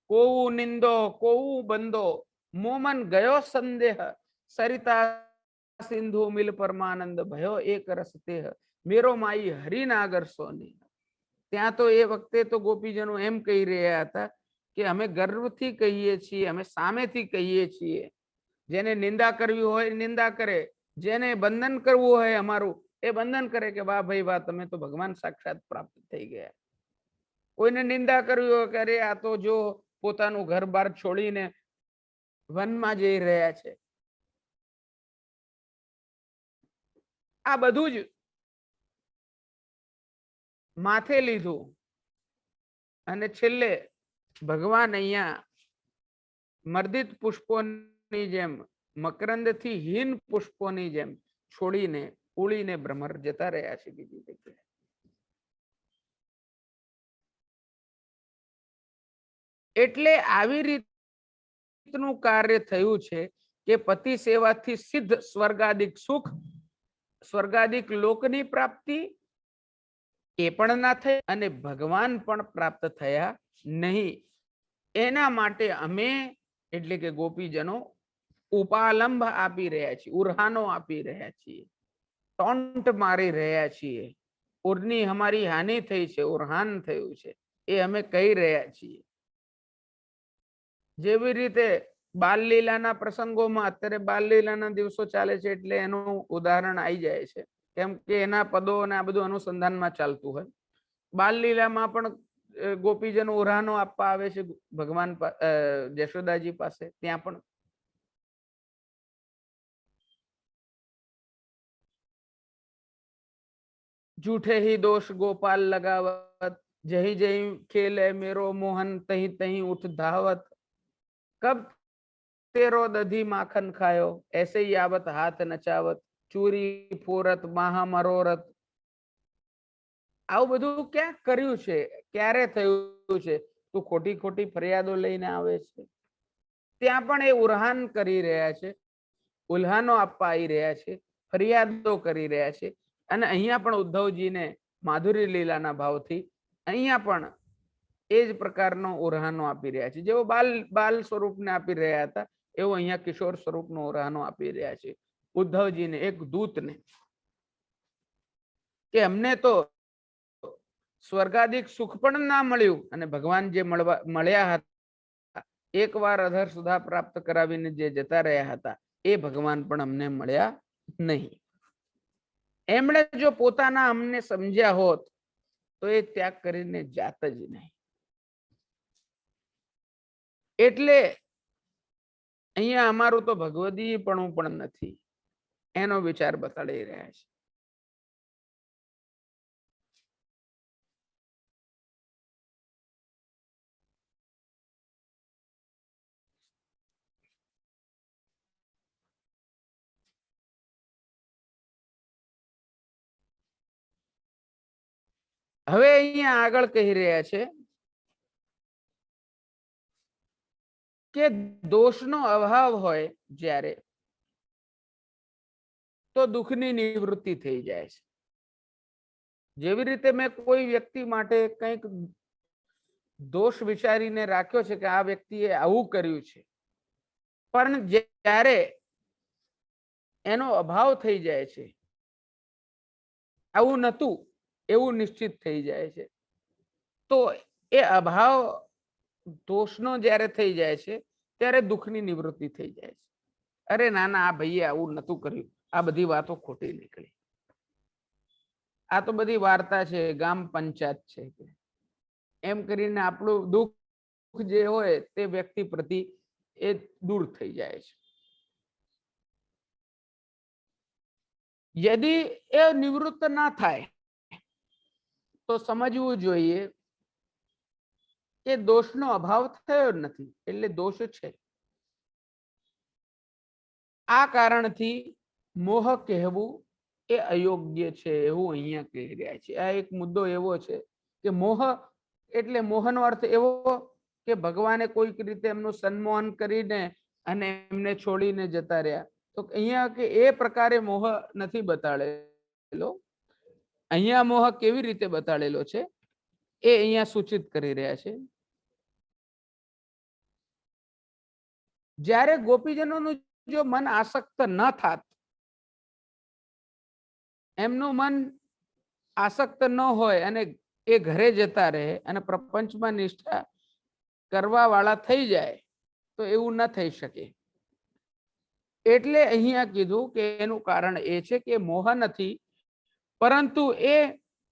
કોવું નિંદો કોવું બંદો, મોમન ગયો સંદેહ, સરિતા સિંધુ મિલ પરમાનંદ ભયો એક રસ તેહ, મેરો માઈ હરિનાગર સોની. ત્યાં તો એ વખતે તો ગોપીજનો એમ કહી રહ્યા હતા કે અમે ગર્વથી કહીએ છીએ, અમે સામેથી કહીએ છીએ. જેને નિંદા કરવી હોય નિંદા કરે, જેને બંધન કરવું હોય અમારું એ બંધન કરે કે વાહ ભાઈ વાહ, તમે તો ભગવાન સાક્ષાત પ્રાપ્ત થઈ ગયા. કોઈને નિંદા કરવી હોય કે અરે આ તો જો પોતાનું ઘર બાર છોડીને વનમાં જઈ રહ્યા છે. આ બધું જ માથે લીધું અને છેલ્લે ભગવાન અહીંયા મર્દિત પુષ્પોની જેમ, મકરંદથી હીન પુષ્પોની જેમ છોડીને ઉડીને ભ્રમર જતા રહ્યા છે બીજી જગ્યાએ. એટલે આવી રીતનું કાર્ય થયું છે કે પતિ સેવાથી સિદ્ધ સ્વર્ગાદિક સુખ, સ્વર્ગાદિક લોકની પ્રાપ્તિ એ પણ ના થઈ અને ભગવાન પણ પ્રાપ્ત થયા નહીં. એના માટે અમે એટલે કે ગોપીજનો ઉપાલંબ આપી રહ્યા છીએ, ઉરહાનો આપી રહ્યા છીએ, ટોન્ટ મારી રહ્યા છીએ. ઉરની અમારી હાનિ થઈ છે, ઉરહાન થયું છે, એ અમે કહી રહ્યા છીએ. જેવી રીતે બાલલીલાના પ્રસંગોમાં, અત્યારે બાલલીલાના દિવસો ચાલે છે એટલે એનું ઉદાહરણ આવી જાય છે, કેમ કે એના પદો અને આ બધું અનુસંધાનમાં ચાલતું હોય. બાલલીલામાં પણ ગોપીજનો ઉરહાનો આપવા આવે છે ભગવાન જશોદાજી પાસે. ત્યાં પણ झूठे ही दोष गोपाल लगावत, जही जही खेले मेरो मोहन, तही तही उठ धावत, कब तेरो दधी माखन खायो, ऐसे ही आवत हाथ नचावत, चूरी फोरत महा मरोरत. આવું બધું ક્યાં કર્યું છે, ક્યારે થયું છે? તું ખોટી ખોટી ફરિયાદો લઈને આવે છે. ત્યાં પણ એ ઉરહાન કરી રહ્યા છે, ઉલ્હાનો આપવા આવી રહ્યા છે, ફરિયાદો કરી રહ્યા છે. અને અહીંયા પણ ઉદ્ધવજીને માધુરી લીલાના ભાવથી અહીંયા પણ એ જ પ્રકારનો ઉરહાનો આપી રહ્યા છે. જેવો બાલ સ્વરૂપને આપી રહ્યા હતા એવો અહીંયા કિશોર સ્વરૂપનો ઉરહાનો આપી રહ્યા છે ઉદ્ધવજીને, એક દૂતને, કે અમને તો સ્વર્ગાદિક સુખ પણ ના મળ્યું અને ભગવાન જે મળ્યા હતા, એકવાર અધર સુધા પ્રાપ્ત કરાવીને જે જતા રહ્યા હતા એ ભગવાન પણ અમને મળ્યા નહીં. એમણે જો પોતાના અમને સમજ્યા હોત તો એ ત્યાગ કરીને જાત જ નહીં. એટલે અહીંયા અમારું તો ભગવદીયપણું પણ નથી, એનો વિચાર બતાડી રહ્યા છે. હવે અહીંયા આગળ કહી રહ્યા છે કે દોષનો અભાવ હોય જ્યારે તો દુઃખની નિવૃત્તિ થઈ જાય છે. જેવી રીતે મેં કોઈ વ્યક્તિ માટે કંઈક દોષ વિચારીને રાખ્યો છે કે આ વ્યક્તિએ આવું કર્યું છે, પણ જ્યારે એનો અભાવ થઈ જાય છે, આવું નહોતું એવું નિશ્ચિત થઈ જાય છે, તો એ અભાવ દોષનો જ્યારે થઈ જાય છે ત્યારે દુઃખની નિવૃત્તિ થઈ જાય છે. અરે ના ના, આ ભાઈએ આવું નહોતું કર્યું, આ બધી વાતો ખોટી નીકળી, આ તો બધી વાર્તા છે, ગામ પંચાયત છે, એમ કરીને આપણું દુઃખ જે હોય તે વ્યક્તિ પ્રતિ એ દૂર થઈ જાય છે. यदि એ નિવૃત્ત ના થાય તો સમજવું જોઈએ કે દોષનો અભાવ થયો નથી, એટલે દોષ છે. આ કારણથી મોહ કહેવું એ અયોગ્ય છે એવું અહીંયા કહી રહ્યા છે. આ એક મુદ્દો એવો છે કે મોહ એટલે મોહનો અર્થ એવો કે ભગવાને કોઈક રીતે એમનું સન્માન કરીને અને એમને છોડીને જતા રહ્યા. તો અહીંયા કે એ પ્રકારે મોહ નથી બતાડેલો. અહીંયા મોહ કેવી રીતે બતાડેલો છે એ અહીંયા સૂચિત કરી રહ્યા છે. જ્યારે ગોપીજનોનું જો મન આસક્ત ન થાત, એમનું મન આસક્ત ન હોય અને એ ઘરે જતા રહે અને પ્રપંચમાં નિષ્ઠા કરવા વાળા થઈ જાય તો એવું ન થઈ શકે. એટલે અહીંયા કીધું કે એનું કારણ એ છે કે મોહ નથી, પરંતુ એ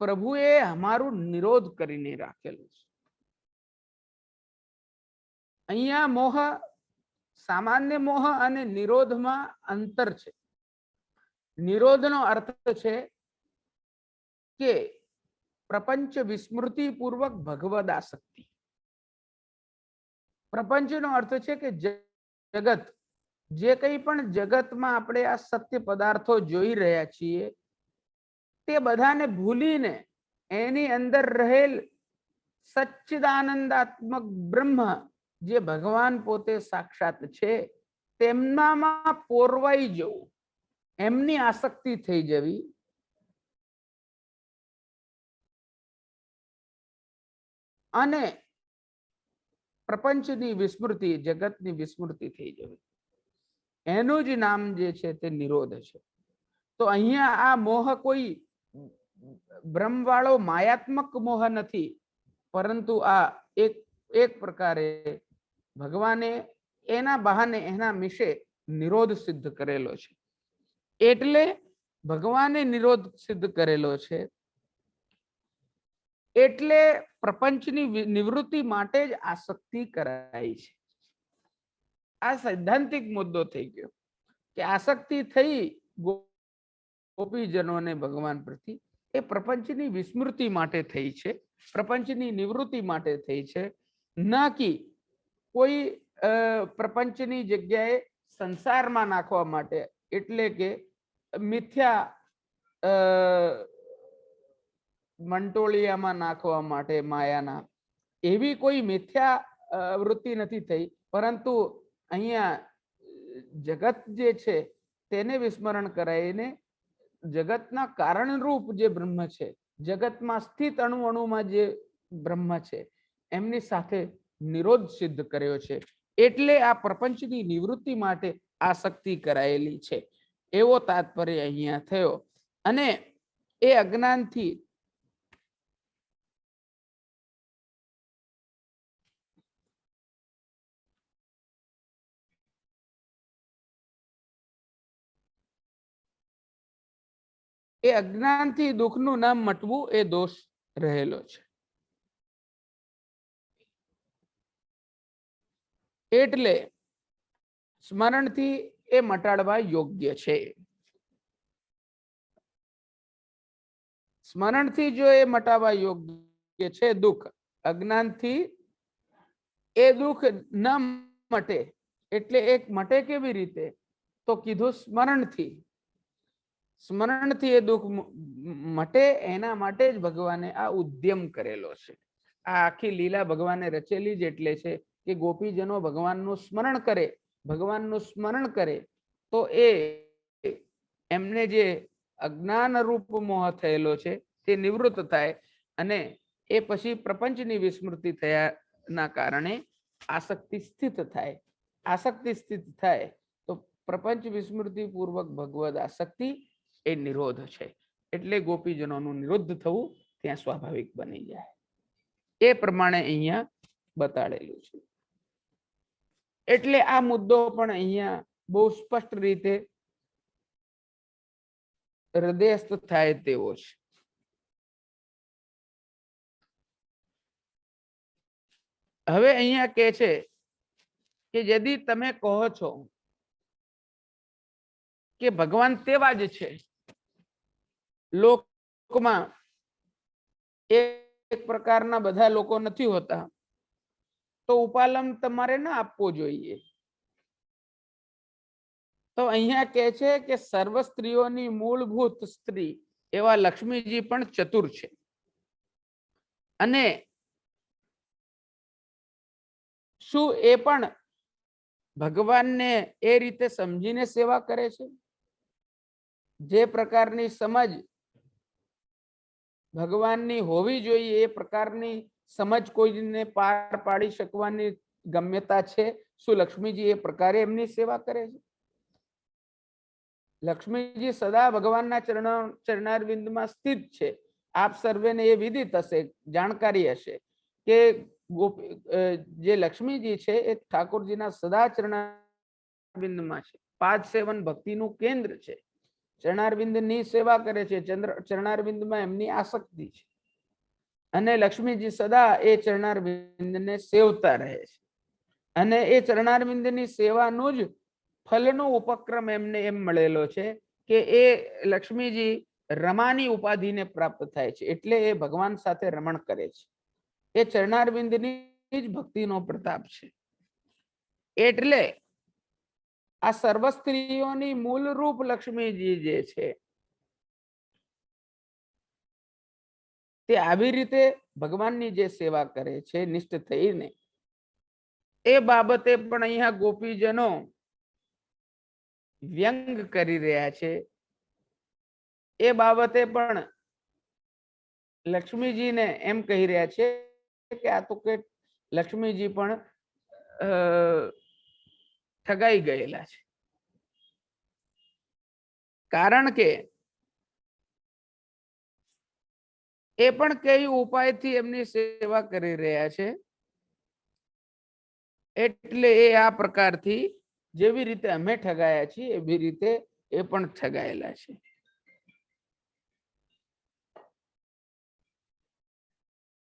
પ્રભુએ અમારું નિરોધ કરીને રાખેલું છે. અહીંયા મોહ, સામાન્ય મોહ અને નિરોધમાં અંતર છે. નિરોધનો અર્થ છે કે પ્રપંચ વિસ્મૃતિ પૂર્વક ભગવદ આસક્તિ. પ્રપંચનો અર્થ છે કે જગત, જે કંઈ પણ જગતમાં આપણે આ સત્ય પદાર્થો જોઈ રહ્યા છીએ તે બધાને ભૂલીને એની અંદર રહેલ સચ્ચિદાનંદાત્મક બ્રહ્મ, જે ભગવાન પોતે સાક્ષાત છે, તેમનામાં પોરવાઈ જવું, એમની આસક્તિ થઈ જવી, અને પ્રપંચની વિસ્મૃતિ, જગતની વિસ્મૃતિ થઈ જવી, એનું જ નામ જે છે તે નિરોધ છે. તો અહીંયા આ મોહ કોઈ બ્રહ્મવાળો માયાત્મક મોહ નથી, પરંતુ આ એક પ્રકારે ભગવાને એના બહાને એના મિશે નિરોધ સિદ્ધ કરેલો છે. એટલે ભગવાને નિરોધ સિદ્ધ કરેલો છે, એટલે પ્રપંચની નિવૃત્તિ માટે જ આસક્તિ કરાઈ છે. આ સૈદ્ધાંતિક મુદ્દો થઈ ગયો કે આસક્તિ થઈ ગોપીજનોને ભગવાન પ્રતિ, એ પ્રપંચની વિસ્મૃતિ માટે થઈ છે, પ્રપંચની નિવૃત્તિ માટે થઈ છે, ન કે કોઈ પ્રપંચની જગ્યાએ સંસારમાં નાખવા માટે, એટલે કે મિથ્યા મંટોળિયામાં નાખવા માટે માયાના, એવી કોઈ મિથ્યા વૃત્તિ નથી થઈ, પરંતુ અહીંયા જગત જે છે તેને વિસ્મરણ કરાઈને જગતના કારણરૂપ જે બ્રહ્મ છે, જગતમાં સ્થિત અણુ અણુમાં જે બ્રહ્મ છે, એમની સાથે નિરોધ સિદ્ધ કર્યો છે. એટલે આ પ્રપંચની નિવૃત્તિ માટે આસક્તિ કરાયેલી છે, એવો તાત્પર્ય અહીંયા થયો. અને એ અજ્ઞાનથી દુઃખનું નામ મટવું એ દોષ રહેલો છે. એટલે સ્મરણથી એ મટાડવા યોગ્ય છે. સ્મરણથી જો એ મટાડવા યોગ્ય છે દુઃખ, અજ્ઞાનથી એ દુઃખ ન મટે. એટલે એક મટે કેવી રીતે? તો કીધું સ્મરણથી. સ્મરણથી એ દુઃખ મટે એના માટે જ ભગવાને આ ઉદ્યમ કરેલો છે. આ આખી લીલા ભગવાને રચેલી જ એટલે છે કે ગોપીજનો ભગવાનનું સ્મરણ કરે, ભગવાનનું સ્મરણ કરે તો એ એમને જે અજ્ઞાન રૂપ મોહ થયેલો છે તે નિવૃત્ત થાય, અને એ પછી પ્રપંચની વિસ્મૃતિ થયાના કારણે આસક્તિ સ્થિત થાય. આસક્તિ સ્થિત થાય તો પ્રપંચ વિસ્મૃતિ પૂર્વક ભગવદ આસક્તિ એ નિરોધ છે. એટલે ગોપીજનોનું નિરુદ્ધ થવું ત્યાં સ્વાભાવિક બની જાય. એ પ્રમાણે અહીંયા બતાડેલું છે. એટલે આ મુદ્દો પણ અહીંયા બહુ સ્પષ્ટ રીતે હૃદયસ્થ થાય તેવો છે. હવે અહીંયા કે છે કે यदि તમે કહો છો કે ભગવાન તેવા જ છે, લોકમાં એક પ્રકારના બધા લોકો નથી હોતા, તો ઉપાલમ તમારે ના આપવો જોઈએ. તો અહીંયા કહે છે કે સર્વ સ્ત્રીઓની મૂળભૂત સ્ત્રી એવા લક્ષ્મીજી પણ ચતુર છે, અને શું એ પણ ભગવાનને એ રીતે સમજીને સેવા કરે છે? જે પ્રકારની સમજ ભગવાનની હોવી જોઈએ એ પ્રકારની સમજ કોઈને પાર પાડી શકવાની ગમ્યતા છે? શું લક્ષ્મીજી એ પ્રકારે એમની સેવા કરે છે? લક્ષ્મીજી સદા ભગવાનના ચરણારવિંદમાં સ્થિત છે. આપ સર્વેને એ વિદિત હશે, જાણકારી હશે કે ગોપી જે લક્ષ્મીજી છે એ ઠાકોરજીના સદા ચરણારવિંદમાં છે. પાદ સેવન ભક્તિનું કેન્દ્ર છે. ચરણારવિંદની સેવા કરે છે. ચરણારવિંદમાં એમની આસક્તિ છે અને લક્ષ્મીજી સદા એ ચરણારવિંદને સેવતા રહે છે અને એ ચરણારવિંદની સેવાનું જ ફલનો ઉપક્રમ એમને એમ મળેલો છે કે એ લક્ષ્મીજી રમાની ઉપાધિને પ્રાપ્ત થાય છે, એટલે એ ભગવાન સાથે રમણ કરે છે. એ ચરણારવિંદની જ ભક્તિનો પ્રતાપ છે. એટલે આ સર્વ સ્ત્રીઓની મૂળરૂપ લક્ષ્મીજી જે છે તે આવી રીતે ભગવાનની જે સેવા કરે છે નિષ્ઠ થઈને, એ બાબતે પણ અહીંયા ગોપીજનો વ્યંગ કરી રહ્યા છે. એ બાબતે પણ લક્ષ્મીજીને એમ કહી રહ્યા છે કે આ તો કે લક્ષ્મીજી પણ ઠગાઈ ગયેલા છે, કારણ કે એ પણ કઈ ઉપાયથી એમની સેવા કરી રહ્યા છે. એટલે એ આ પ્રકારથી જેવી રીતે અમે ઠગાયા છીએ એવી રીતે એ પણ ઠગાયેલા છે.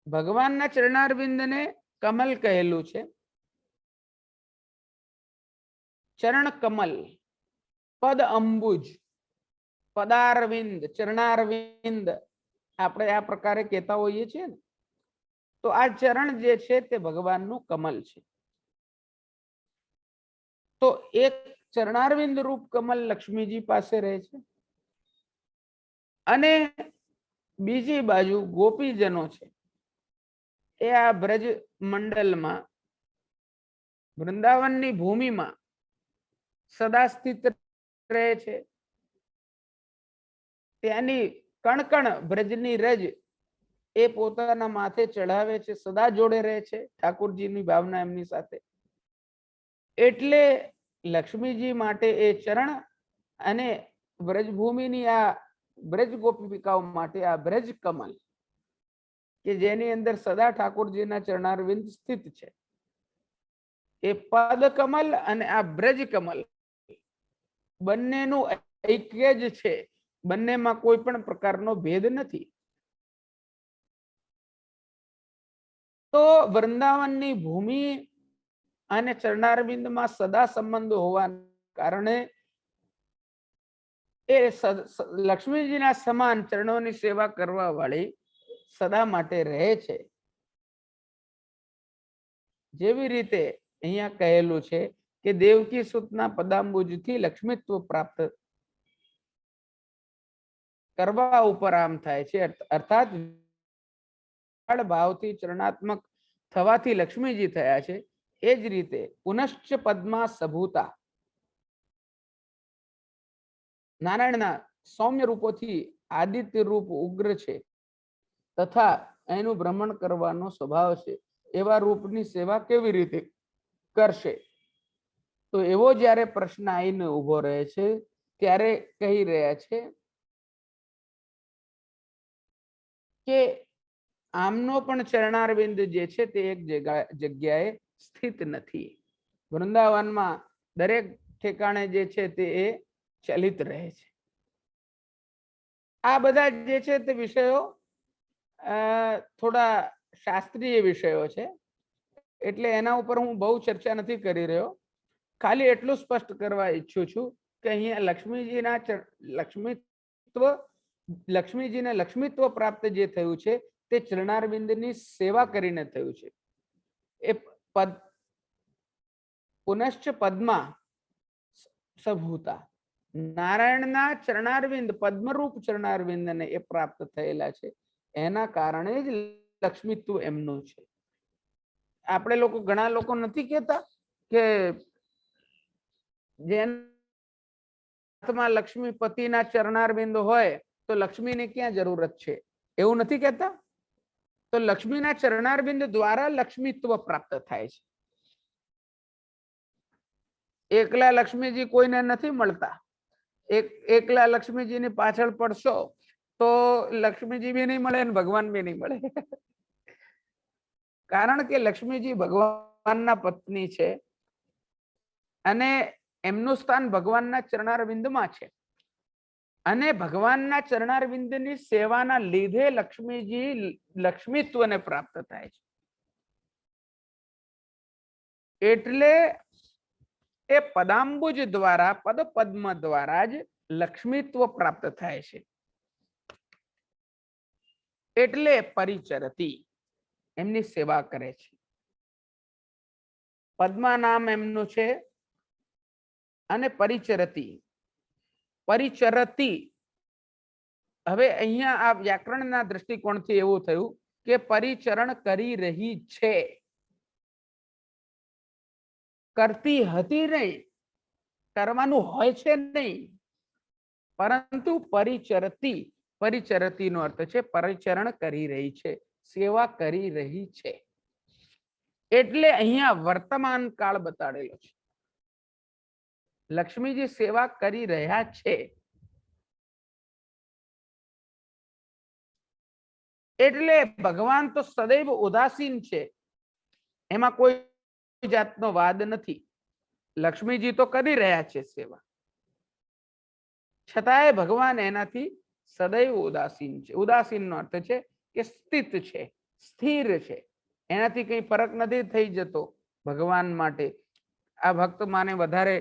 ભગવાનના ચરણારવિંદને કમલ કહેલું છે. ચરણ કમલ, પદ અંબુજ, પદારવિંદ, ચરણારવિંદ આપણે આ પ્રકારે કહેતા હોઈએ છીએ ને, તો આ ચરણ જે છે તે ભગવાનનું કમલ છે. તો એક ચરણારવિંદ રૂપ કમલ લક્ષ્મીજી પાસે રહે છે અને બીજી બાજુ ગોપીજનો છે એ આ બ્રજ મંડલમાં વૃંદાવનની ભૂમિમાં સદા સ્થિત રહે છે. ત્યાંની કણકણ બ્રજની રજ એ પોતાના માથે ચઢાવે છે, સદા જોડે રહે છે ઠાકોરજીની ભાવના એમની સાથે. એટલે લક્ષ્મીજી માટે એ ચરણ અને બ્રજભૂમિની આ બ્રજ ગોપિકાઓ માટે આ બ્રજ કમલ કે જેની અંદર સદા ઠાકોરજીના ચરણારવિંદ સ્થિત છે, એ પદ કમલ અને આ બ્રજ કમલ બંનેનું ઐક્ય જ છે. બંનેમાં કોઈ પણ પ્રકારનો ભેદ નથી. તો વૃંદાવનની ભૂમિ અને ચરણારવિંદમાં સદા સંબંધ હોવાના કારણે એ લક્ષ્મીજીના સમાન ચરણોની સેવા કરવા વાળી સદા માટે રહે છે. જેવી રીતે અહીંયા કહેલું છે કે દેવકી સુતના પદાંબુજથી લક્ષ્મીત્વ પ્રાપ્ત કરવા ઉપર આમ થાય છે, અર્થાત ભાવથી ચરણાત્મક થવાથી લક્ષ્મીજી થયા છે. એ જ રીતે પુનશ્ચ પદ્મા સભૂતા, નારાયણના સૌમ્ય રૂપોથી આદિત્ય રૂપ ઉગ્ર છે તથા એનું ભ્રમણ કરવાનો સ્વભાવ છે, એવા રૂપની સેવા કેવી રીતે કરશે? તો એવો જ્યારે પ્રશ્ન આવીને ઉભો રહે છે ત્યારે કહી રહ્યા છે કે આમનો પણ ચરણારવિંદ જે છે તે એક જગ્યાએ સ્થિત નથી. વૃંદાવનમાં દરેક ઠેકાણે જે છે તે એ ચલિત રહે છે. આ બધા જે છે તે વિષયો થોડા શાસ્ત્રીય વિષયો છે, એટલે એના ઉપર હું બહુ ચર્ચા નથી કરી રહ્યો. ખાલી એટલું સ્પષ્ટ કરવા ઈચ્છું છું કે અહીંયા લક્ષ્મીજીને લક્ષ્મીત્વ પ્રાપ્ત જે થયું છે તે ચરણારવિંદની સેવા કરીને થયું છે. એ પદ પુનશ્ચ પદ્મા સભૂતા, નારાયણના ચરણારવિંદ પદ્મરૂપ ચરણારવિંદને એ પ્રાપ્ત થયેલા છે, એના કારણે જ લક્ષ્મીત્વ એમનું છે. આપણે લોકો ઘણા લોકો નથી કહેતા કે જેના લક્ષ્મીપતિના ચરણારવિંદ હોય તો લક્ષ્મીને ક્યાં જરૂરત છે, એવું નથી કહેતા? તો લક્ષ્મીના ચરણારવિંદ દ્વારા લક્ષ્મીત્વ પ્રાપ્ત થાય છે. એકલા લક્ષ્મીજી કોઈને નથી મળતા. એકલા લક્ષ્મીજીની પાછળ પડશો તો લક્ષ્મીજી બી નહીં મળે અને ભગવાન બી નહીં મળે. કારણ કે લક્ષ્મીજી ભગવાનના પત્ની છે અને એમનું સ્થાન ભગવાનના ચરણારવિંદમાં છે અને ભગવાનના ચરણારવિંદની સેવાના લીધે લક્ષ્મીજી લક્ષ્મીત્વને પ્રાપ્ત થાય છે. એટલે એ પદાંબુજ દ્વારા, પદ પદ્મ દ્વારા જ લક્ષ્મીત્વ પ્રાપ્ત થાય છે. એટલે પરિચરતી, એમની સેવા કરે છે. પદ્મા નામ એમનું છે અને પરિચરતી. પરિચરતી, હવે અહીંયા આ વ્યાકરણના દ્રષ્ટિકોણથી એવું થયું કે પરિચરણ કરી રહી છે, કરતી હતી નહીં, કરવાનું હોય છે નહીં, પરંતુ પરિચરતી, પરિચરતી નો અર્થ છે પરિચરણ કરી રહી છે, સેવા કરી રહી છે. એટલે અહીંયા વર્તમાન કાળ બતાડેલો છે. લક્ષ્મીજી સેવા કરી રહ્યા છે. એટલે ભગવાન તો સદૈવ ઉદાસીન છે, એમાં કોઈ જાતનો વાદ નથી. લક્ષ્મીજી તો કરી રહ્યા છે સેવા, છતાંય ભગવાન એનાથી સદૈવ ઉદાસીન છે. ઉદાસીન નો અર્થ છે કે સ્થિત છે, સ્થિર છે, એનાથી કઈ ફરક નથી થઈ જતો ભગવાન માટે. આ ભક્ત મને વધારે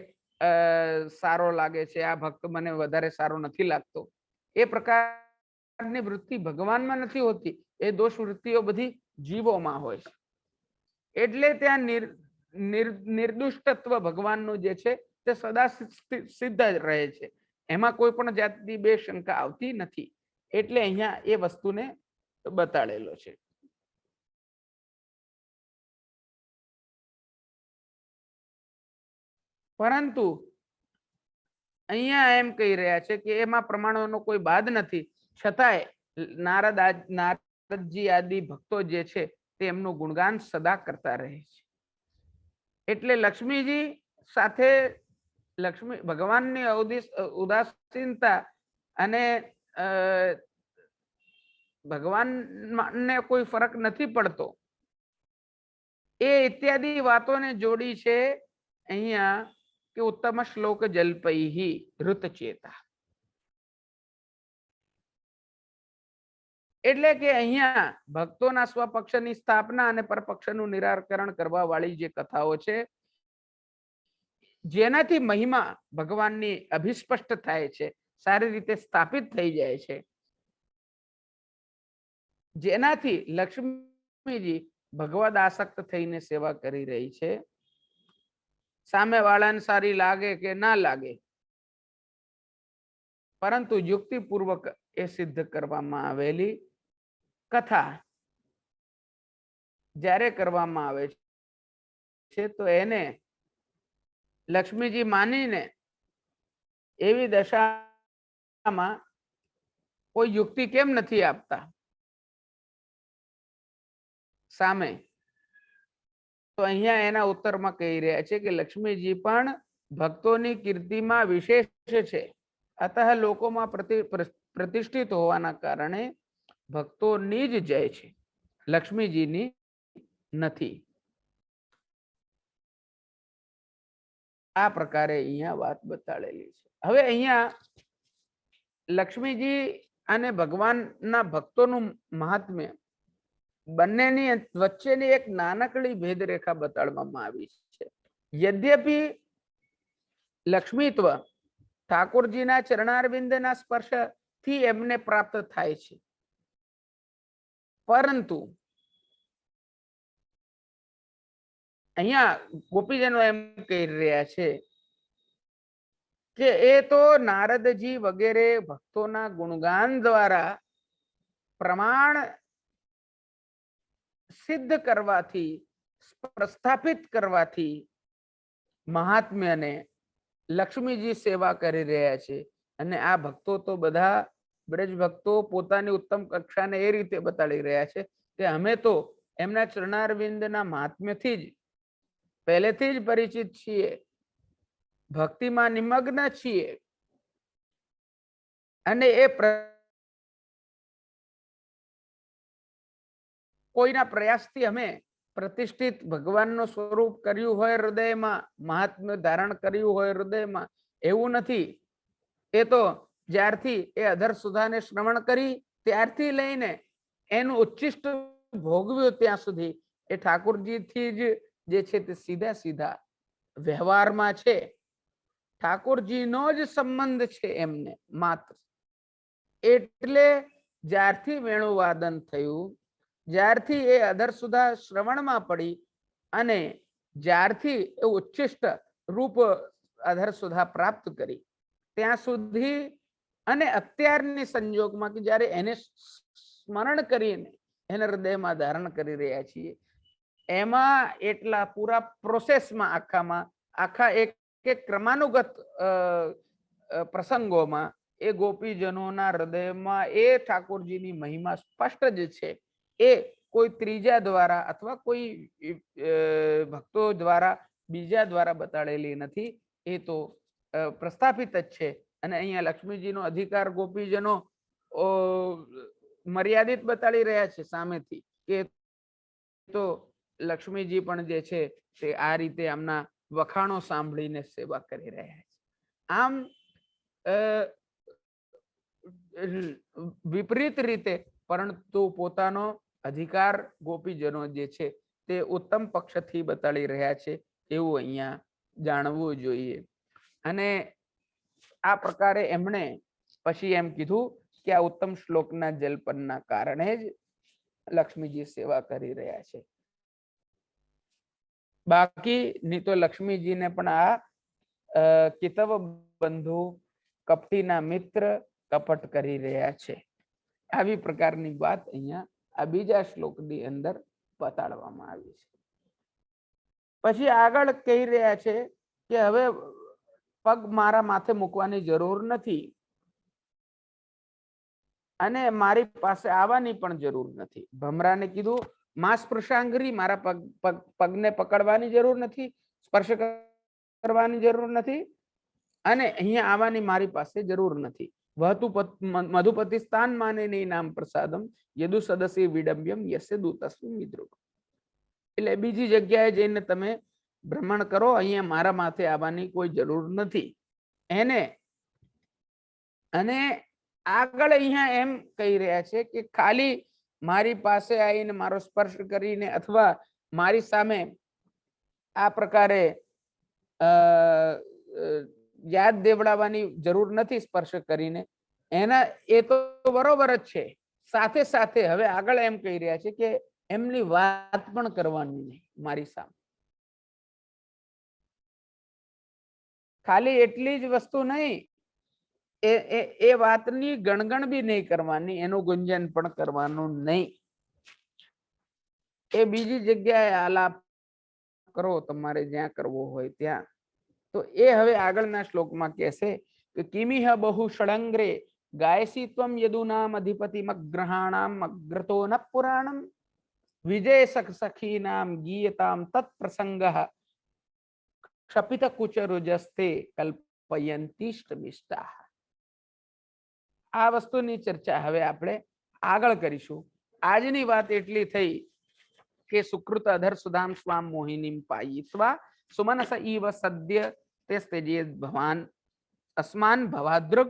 સારો લાગે છે, આ ભક્ત મને વધારે સારો નથી લાગતો, એ પ્રકારની વૃત્તિ ભગવાનમાં નથી હોતી. એ દોષ વૃત્તિઓ બધી જીવોમાં હોય છે. એટલે ત્યાં નિર્દુષ્ટત્વ ભગવાનનું જે છે તે સદા સિદ્ધ જ રહે છે, એમાં કોઈ પણ જાતની બે શંકા આવતી નથી. એટલે અહીંયા એ વસ્તુને બતાડેલો છે. પરંતુ અહીંયા એમ કહી રહ્યા છે કે એમાં પ્રમાણોનો કોઈ બાદ નથી, છતાંય નારદજી આદિ ભક્તો જે છે તે એમનું ગુણગાન સદા કરતા રહે છે. એટલે લક્ષ્મીજી સાથે ભગવાનની ઉદાસીનતા અને ભગવાનને કોઈ ફરક નથી પડતો, એ ઇત્યાદિ વાતોને જોડી છે અહીંયા કે ઉત્તમ શ્લોક જલ્પૈહી ઋતચેતા. એટલે કે અહીંયા ભક્તોના સ્વપક્ષની સ્થાપના અને પરપક્ષનું નિરાકરણ કરવા વાળી જે કથાઓ છે, જેનાથી મહિમા ભગવાનની અભિસ્પષ્ટ થાય છે, સારી રીતે સ્થાપિત થઈ જાય છે, જેનાથી લક્ષ્મીજી ભગવદ આસક્ત થઈને સેવા કરી રહી છે. સામે વાળાને સારી લાગે કે ના લાગે, પરંતુ યુક્તિપૂર્વક એ સિદ્ધ કરવામાં આવેલી કથા જ્યારે કરવામાં આવે છે તો એને લક્ષ્મીજી માનીને એવી દશામાં કોઈ યુક્તિ કેમ નથી આપતા સામે? તો અહીંયા એના ઉત્તરમાં કહી રહ્યા છે કે લક્ષ્મીજી પણ ભક્તોની કીર્તિમાં વિશેષ છે, અતઃ લોકોમાં પ્રતિષ્ઠિત હોવાના કારણે ભક્તોની જ જય છે, લક્ષ્મીજીની નથી. આ પ્રકારે અહીંયા વાત બતાડેલી છે. હવે અહીંયા લક્ષ્મીજી અને ભગવાનના ભક્તોનું મહાત્મ્ય બંનેની વચ્ચેની એક નાનકડી ભેદરેખા બતાડવામાં આવી છે. યદ્યપિ લક્ષ્મીત્વ ઠાકોરજીના ચરણારવિંદના સ્પર્શથી એમને પ્રાપ્ત થાય છે, પરંતુ અહીંયા ગોપીજનો એમ કહી રહ્યા છે કે એ તો નારદજી વગેરે ભક્તોના ગુણગાન દ્વારા પ્રમાણ સિદ્ધ કરવાથી, પ્રસ્થાપિત કરવાથી મહાત્મ્યને લક્ષ્મીજી સેવા કરી રહ્યા છે. અને આ ભક્તો તો બધા બ્રજ ભક્તો પોતાની ઉત્તમ કક્ષાને એ રીતે બતાડી રહ્યા છે કે અમે તો એમના ચરણારવિંદના મહાત્મ્યથી જ પહેલેથી જ પરિચિત છીએ, ભક્તિમાં નિમગ્ન છીએ, અને એ કોઈના પ્રયાસથી અમે પ્રતિષ્ઠિત ભગવાનનું સ્વરૂપ કર્યું હોય હૃદયમાં, મહાત્મ્ય ધારણ કર્યું હોય હૃદયમાં, એવું નથી. એ તો જ્યારથી એ અધર સુધાને શ્રવણ કરી ત્યારથી લઈને એનું ઉચ્ચિષ્ટ ભોગવ્યું ત્યાં સુધી એ ઠાકોરજીથી જ જે છે તે સીધા સીધા વ્યવહારમાં છે. ઠાકોરજીનો જ સંબંધ છે એમને માત્ર. એટલે જ્યારથી વેણુવાદન થયું, જ્યારથી એ અધર સુધા શ્રવણમાં પડી અને જ્યારથી એ ઉચ્ચિષ્ટ રૂપ અધર સુધા પ્રાપ્ત કરી ત્યાં સુધી અને અત્યારની સંજોગમાં કે જ્યારે એને સ્મરણ કરીને એને હૃદયમાં ધારણ કરી રહ્યા છીએ, એમાં એટલા પૂરા પ્રોસેસમાં આખા એક ક્રમાનુગત પ્રસંગોમાં એ ગોપીજનોના હૃદયમાં એ ઠાકોરજીની મહિમા સ્પષ્ટ જ છે. એ કોઈ ત્રીજા દ્વારા અથવા કોઈ ભક્તો દ્વારા બીજા દ્વારા બતાડેલી નથી. એ તો પ્રસ્થાપિત જ છે. અને અહીંયા લક્ષ્મીજીનો અધિકાર ગોપીજનો મર્યાદિત બતાડી રહ્યા છે સામેથી કે તો લક્ષ્મીજી પણ જે છે તે આ રીતે આમના વખાણો સાંભળીને સેવા કરી રહ્યા છે. આમ વિપરીત રીતે પરંતુ પોતાનો અધિકાર ગોપીજનો જે છે તે ઉત્તમ પક્ષથી બતાડી રહ્યા છે એવું અહીંયા જાણવું જોઈએ. અને આ પ્રકારે એમણે પછી એમ કીધું કે આ ઉત્તમ શ્લોકના જલ્પનના કારણે જ લક્ષ્મીજી સેવા કરી રહ્યા છે. બાકી નહીં તો લક્ષ્મીજીને પણ આ કિતવ બંધુ કપટીના મિત્ર કપટ કરી રહ્યા છે. આવી પ્રકારની વાત અહીંયા આ બીજા શ્લોકની અંદર બતાડવામાં આવી છે. પછી આગળ કહી રહ્યા છે કે હવે પગ મારા માથે મૂકવાની જરૂર નથી અને મારી પાસે આવવાની પણ જરૂર નથી. ભમરાને કીધું માં સ્પર્શાંગરી, મારા પગને પકડવાની જરૂર નથી, સ્પર્શ કરવાની જરૂર નથી અને અહીંયા આવવાની મારી પાસે જરૂર નથી. વહતુ મધુપતિ સ્થાન માને નહીં નામ પ્રસાદમ યદુ સદસી વિડંબ્યમ યસે દૂતસ્વ મિદ્રુક. એટલે બીજી જગ્યાએ જઈને તમે ભ્રમણ કરો, અહીંયા મારા માથે આવવાની કોઈ જરૂર નથી એને. અને આગળ અહીંયા એમ કહી રહ્યા છે કે ખાલી મારી પાસે આવીને મારો સ્પર્શ કરીને અથવા મારી સામે આ પ્રકારે યાદ દેવડાવવાની જરૂર નથી સ્પર્શ કરીને. એના એ તો બરોબર જ છે. સાથે સાથે હવે આગળ એમ કહી રહ્યા છે કે એમની વાત પણ કરવાની નહીં મારી સામે. ખાલી એટલી જ વસ્તુ નહીં, એ વાતની ગણગણ બી નહીં કરવાની, એનું ગુંજન પણ કરવાનું નહીં. એ બીજી જગ્યાએ આલાપ કરો તમારે જ્યાં કરવો હોય ત્યાં. તો એ હવે આગળના શ્લોકમાં કહેશે કે કિમિહ બહુ ષડંગ્રે ગાયસી ત્વમ યદુનામ અધિપતિ મગ્રહાણામ અગ્રતો ન પુરાણમ વિજય સખીનામ ગીયતામ તત્પ્રસંગઃ ક્ષપિત કુચરુજસ્તે કલ્પયંતિષ્ટમિષ્ટાઃ. આ વસ્તુની ચર્ચા હવે આપણે આગળ કરીશું. આજની વાત એટલી થઈ કે સુકૃત અધર સુધામ સ્વામ મોહિનીમ પાયિત્વા સુમનસ ઈવ સદ્ય તે સ્તેજે ભવાન અસ્માન ભવાદૃગ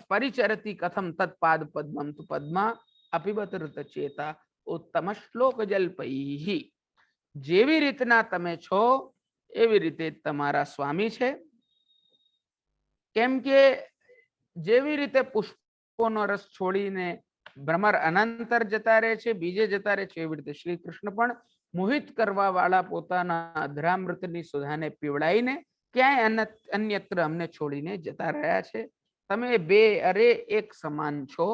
પરિચરતી કથમ તત્પાદ પદ્મમ તુ પદ્મા અપિબત ઋતચેતા ઉત્તમ શ્લોક જલ્પૈહિ. જેવી રીતના તમે છો એવી રીતે તમારા સ્વામી છે. કેમ કે જેવી રીતે પુષ્પોનો રસ છોડીને ભ્રમર અનંતર જતા રહે છે, બીજે જતા રહે છે, એવી રીતે શ્રી કૃષ્ણ પણ મોહિત કરવા વાળા પોતાના અધરામૃતની સુધાને પીવડાઈને ક્યાંય અન્યત્ર અમને છોડીને જતા રહ્યા છે. તમે બે અરે એક સમાન છો.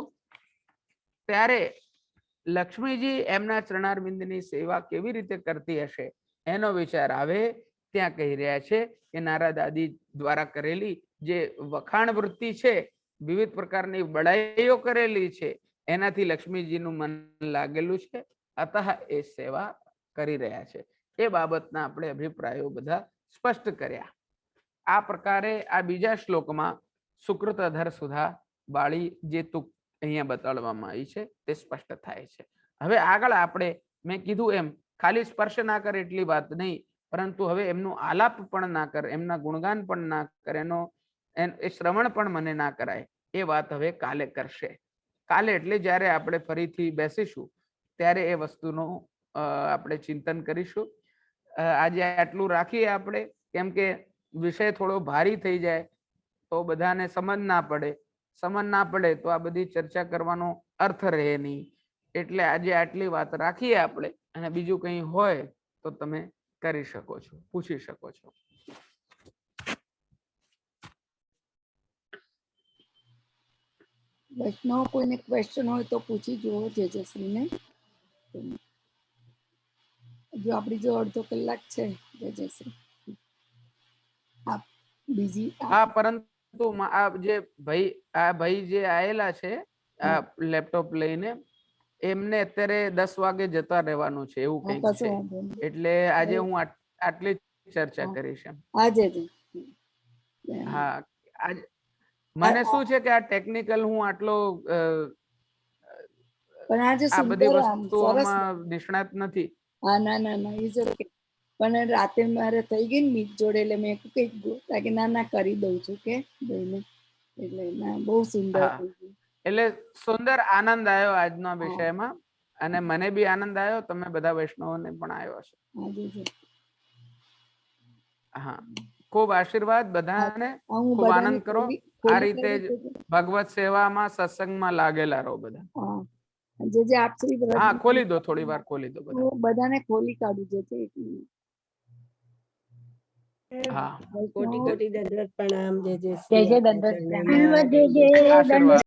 ત્યારે લક્ષ્મીજી એમના ચરણારવિંદની સેવા કેવી રીતે કરતી હશે એનો વિચાર આવે ત્યાં કહી રહ્યા છે કે નારદ આદિ દ્વારા કરેલી જે વખાણ વૃત્તિ છે, વિવિધ પ્રકારની બડાઈઓ કરેલી છે, એનાથી લક્ષ્મીજીનું મન લાગેલું છે. અતઃ એ સેવા કરી રહ્યા છે. એ બાબતના આપણે અભિપ્રાયો બધા સ્પષ્ટ કર્યા. આ પ્રકારે આ બીજા શ્લોકમાં સુકૃત અધર સુધા બાળી જે તુક અહીંયા બતાડવામાં આવી છે તે સ્પષ્ટ થાય છે. હવે આગળ આપણે મેં કીધું એમ ખાલી સ્પર્શ ના કરે એટલી વાત નહીં, પરંતુ હવે એમનું આલાપ પણ ના કરે, એમના ગુણગાન પણ ના કરે, એ શ્રવણ પણ મને ના કરાય, એ વાત હવે કાલે કરશે. કાલે એટલે જ્યારે આપણે ફરીથી બેસીશું ત્યારે એ વસ્તુનું આપણે ચિંતન કરીશું. આજે આટલું રાખીએ આપણે, કેમ કે વિષય થોડો ભારી થઈ જાય તો બધાને સમજ ના પડે, સમજ ના પડે તો આ બધી ચર્ચા કરવાનો અર્થ રહે નહીં. એટલે આજે આટલી વાત રાખીએ આપણે, અને બીજું કંઈ હોય તો તમે કરી શકો છો, પૂછી શકો છો. વૈષ્ણવ કોઈને ક્વેશ્ચન હોય તો પૂછી જુઓ જેજશ્રીને. જો આપણી જો અડધો કલાક છે જેજશ્રી. આપ બીજી હા, પરંતુ આ ભાઈ જે આયેલા છે આ લેપટોપ લઈને, એમને અત્યારે 10 વાગે જતા રહેવાનું છે એવું કંઈક કશો છે. વાંધો નહીં. એટલે આજે હું આટલી જ ચર્ચા કરીશ એમ. આજે જ હા, મને શું છે કે આ ટેકનિકલ હું આટલો પણ આજે આ બધી સુંદર આમ સરસ. વસ્તુઓમાં નિષ્ણાત નથી. હા, ના ના ના, ઇઝ ઓકે. પણ રાતે મારે થઈ ગઈ ને મીત જોડે, એટલે મેં કઈક કે ના કરી દઉં છું કે ભાઈને, એટલે ના બહુ સુંદર હા, થઈ ગયું. એટલે સુંદર આનંદ આવ્યો આજના વિષયમાં, અને મને બી આનંદ આવ્યો, તમે બધા વૈષ્ણવોને પણ આવ્યો છે. હા, ખૂબ આશીર્વાદ બધાને, હું ખૂબ બધાને આનંદ કરો. આ રીતે જ ભગવત સેવામાં સત્સંગમાં લાગેલા રહો બધા. જે આપશ્રી હા, ખોલી દો, થોડી વાર ખોલી દો બધા. બધાને ખોલી કાઢું છે. હા, કોટી કોટી દંડવત પ્રણામ. જય જય જય જય શ્રી દંડવત કૃષ્ણ. પ્રણામ. આશીર્વાદ.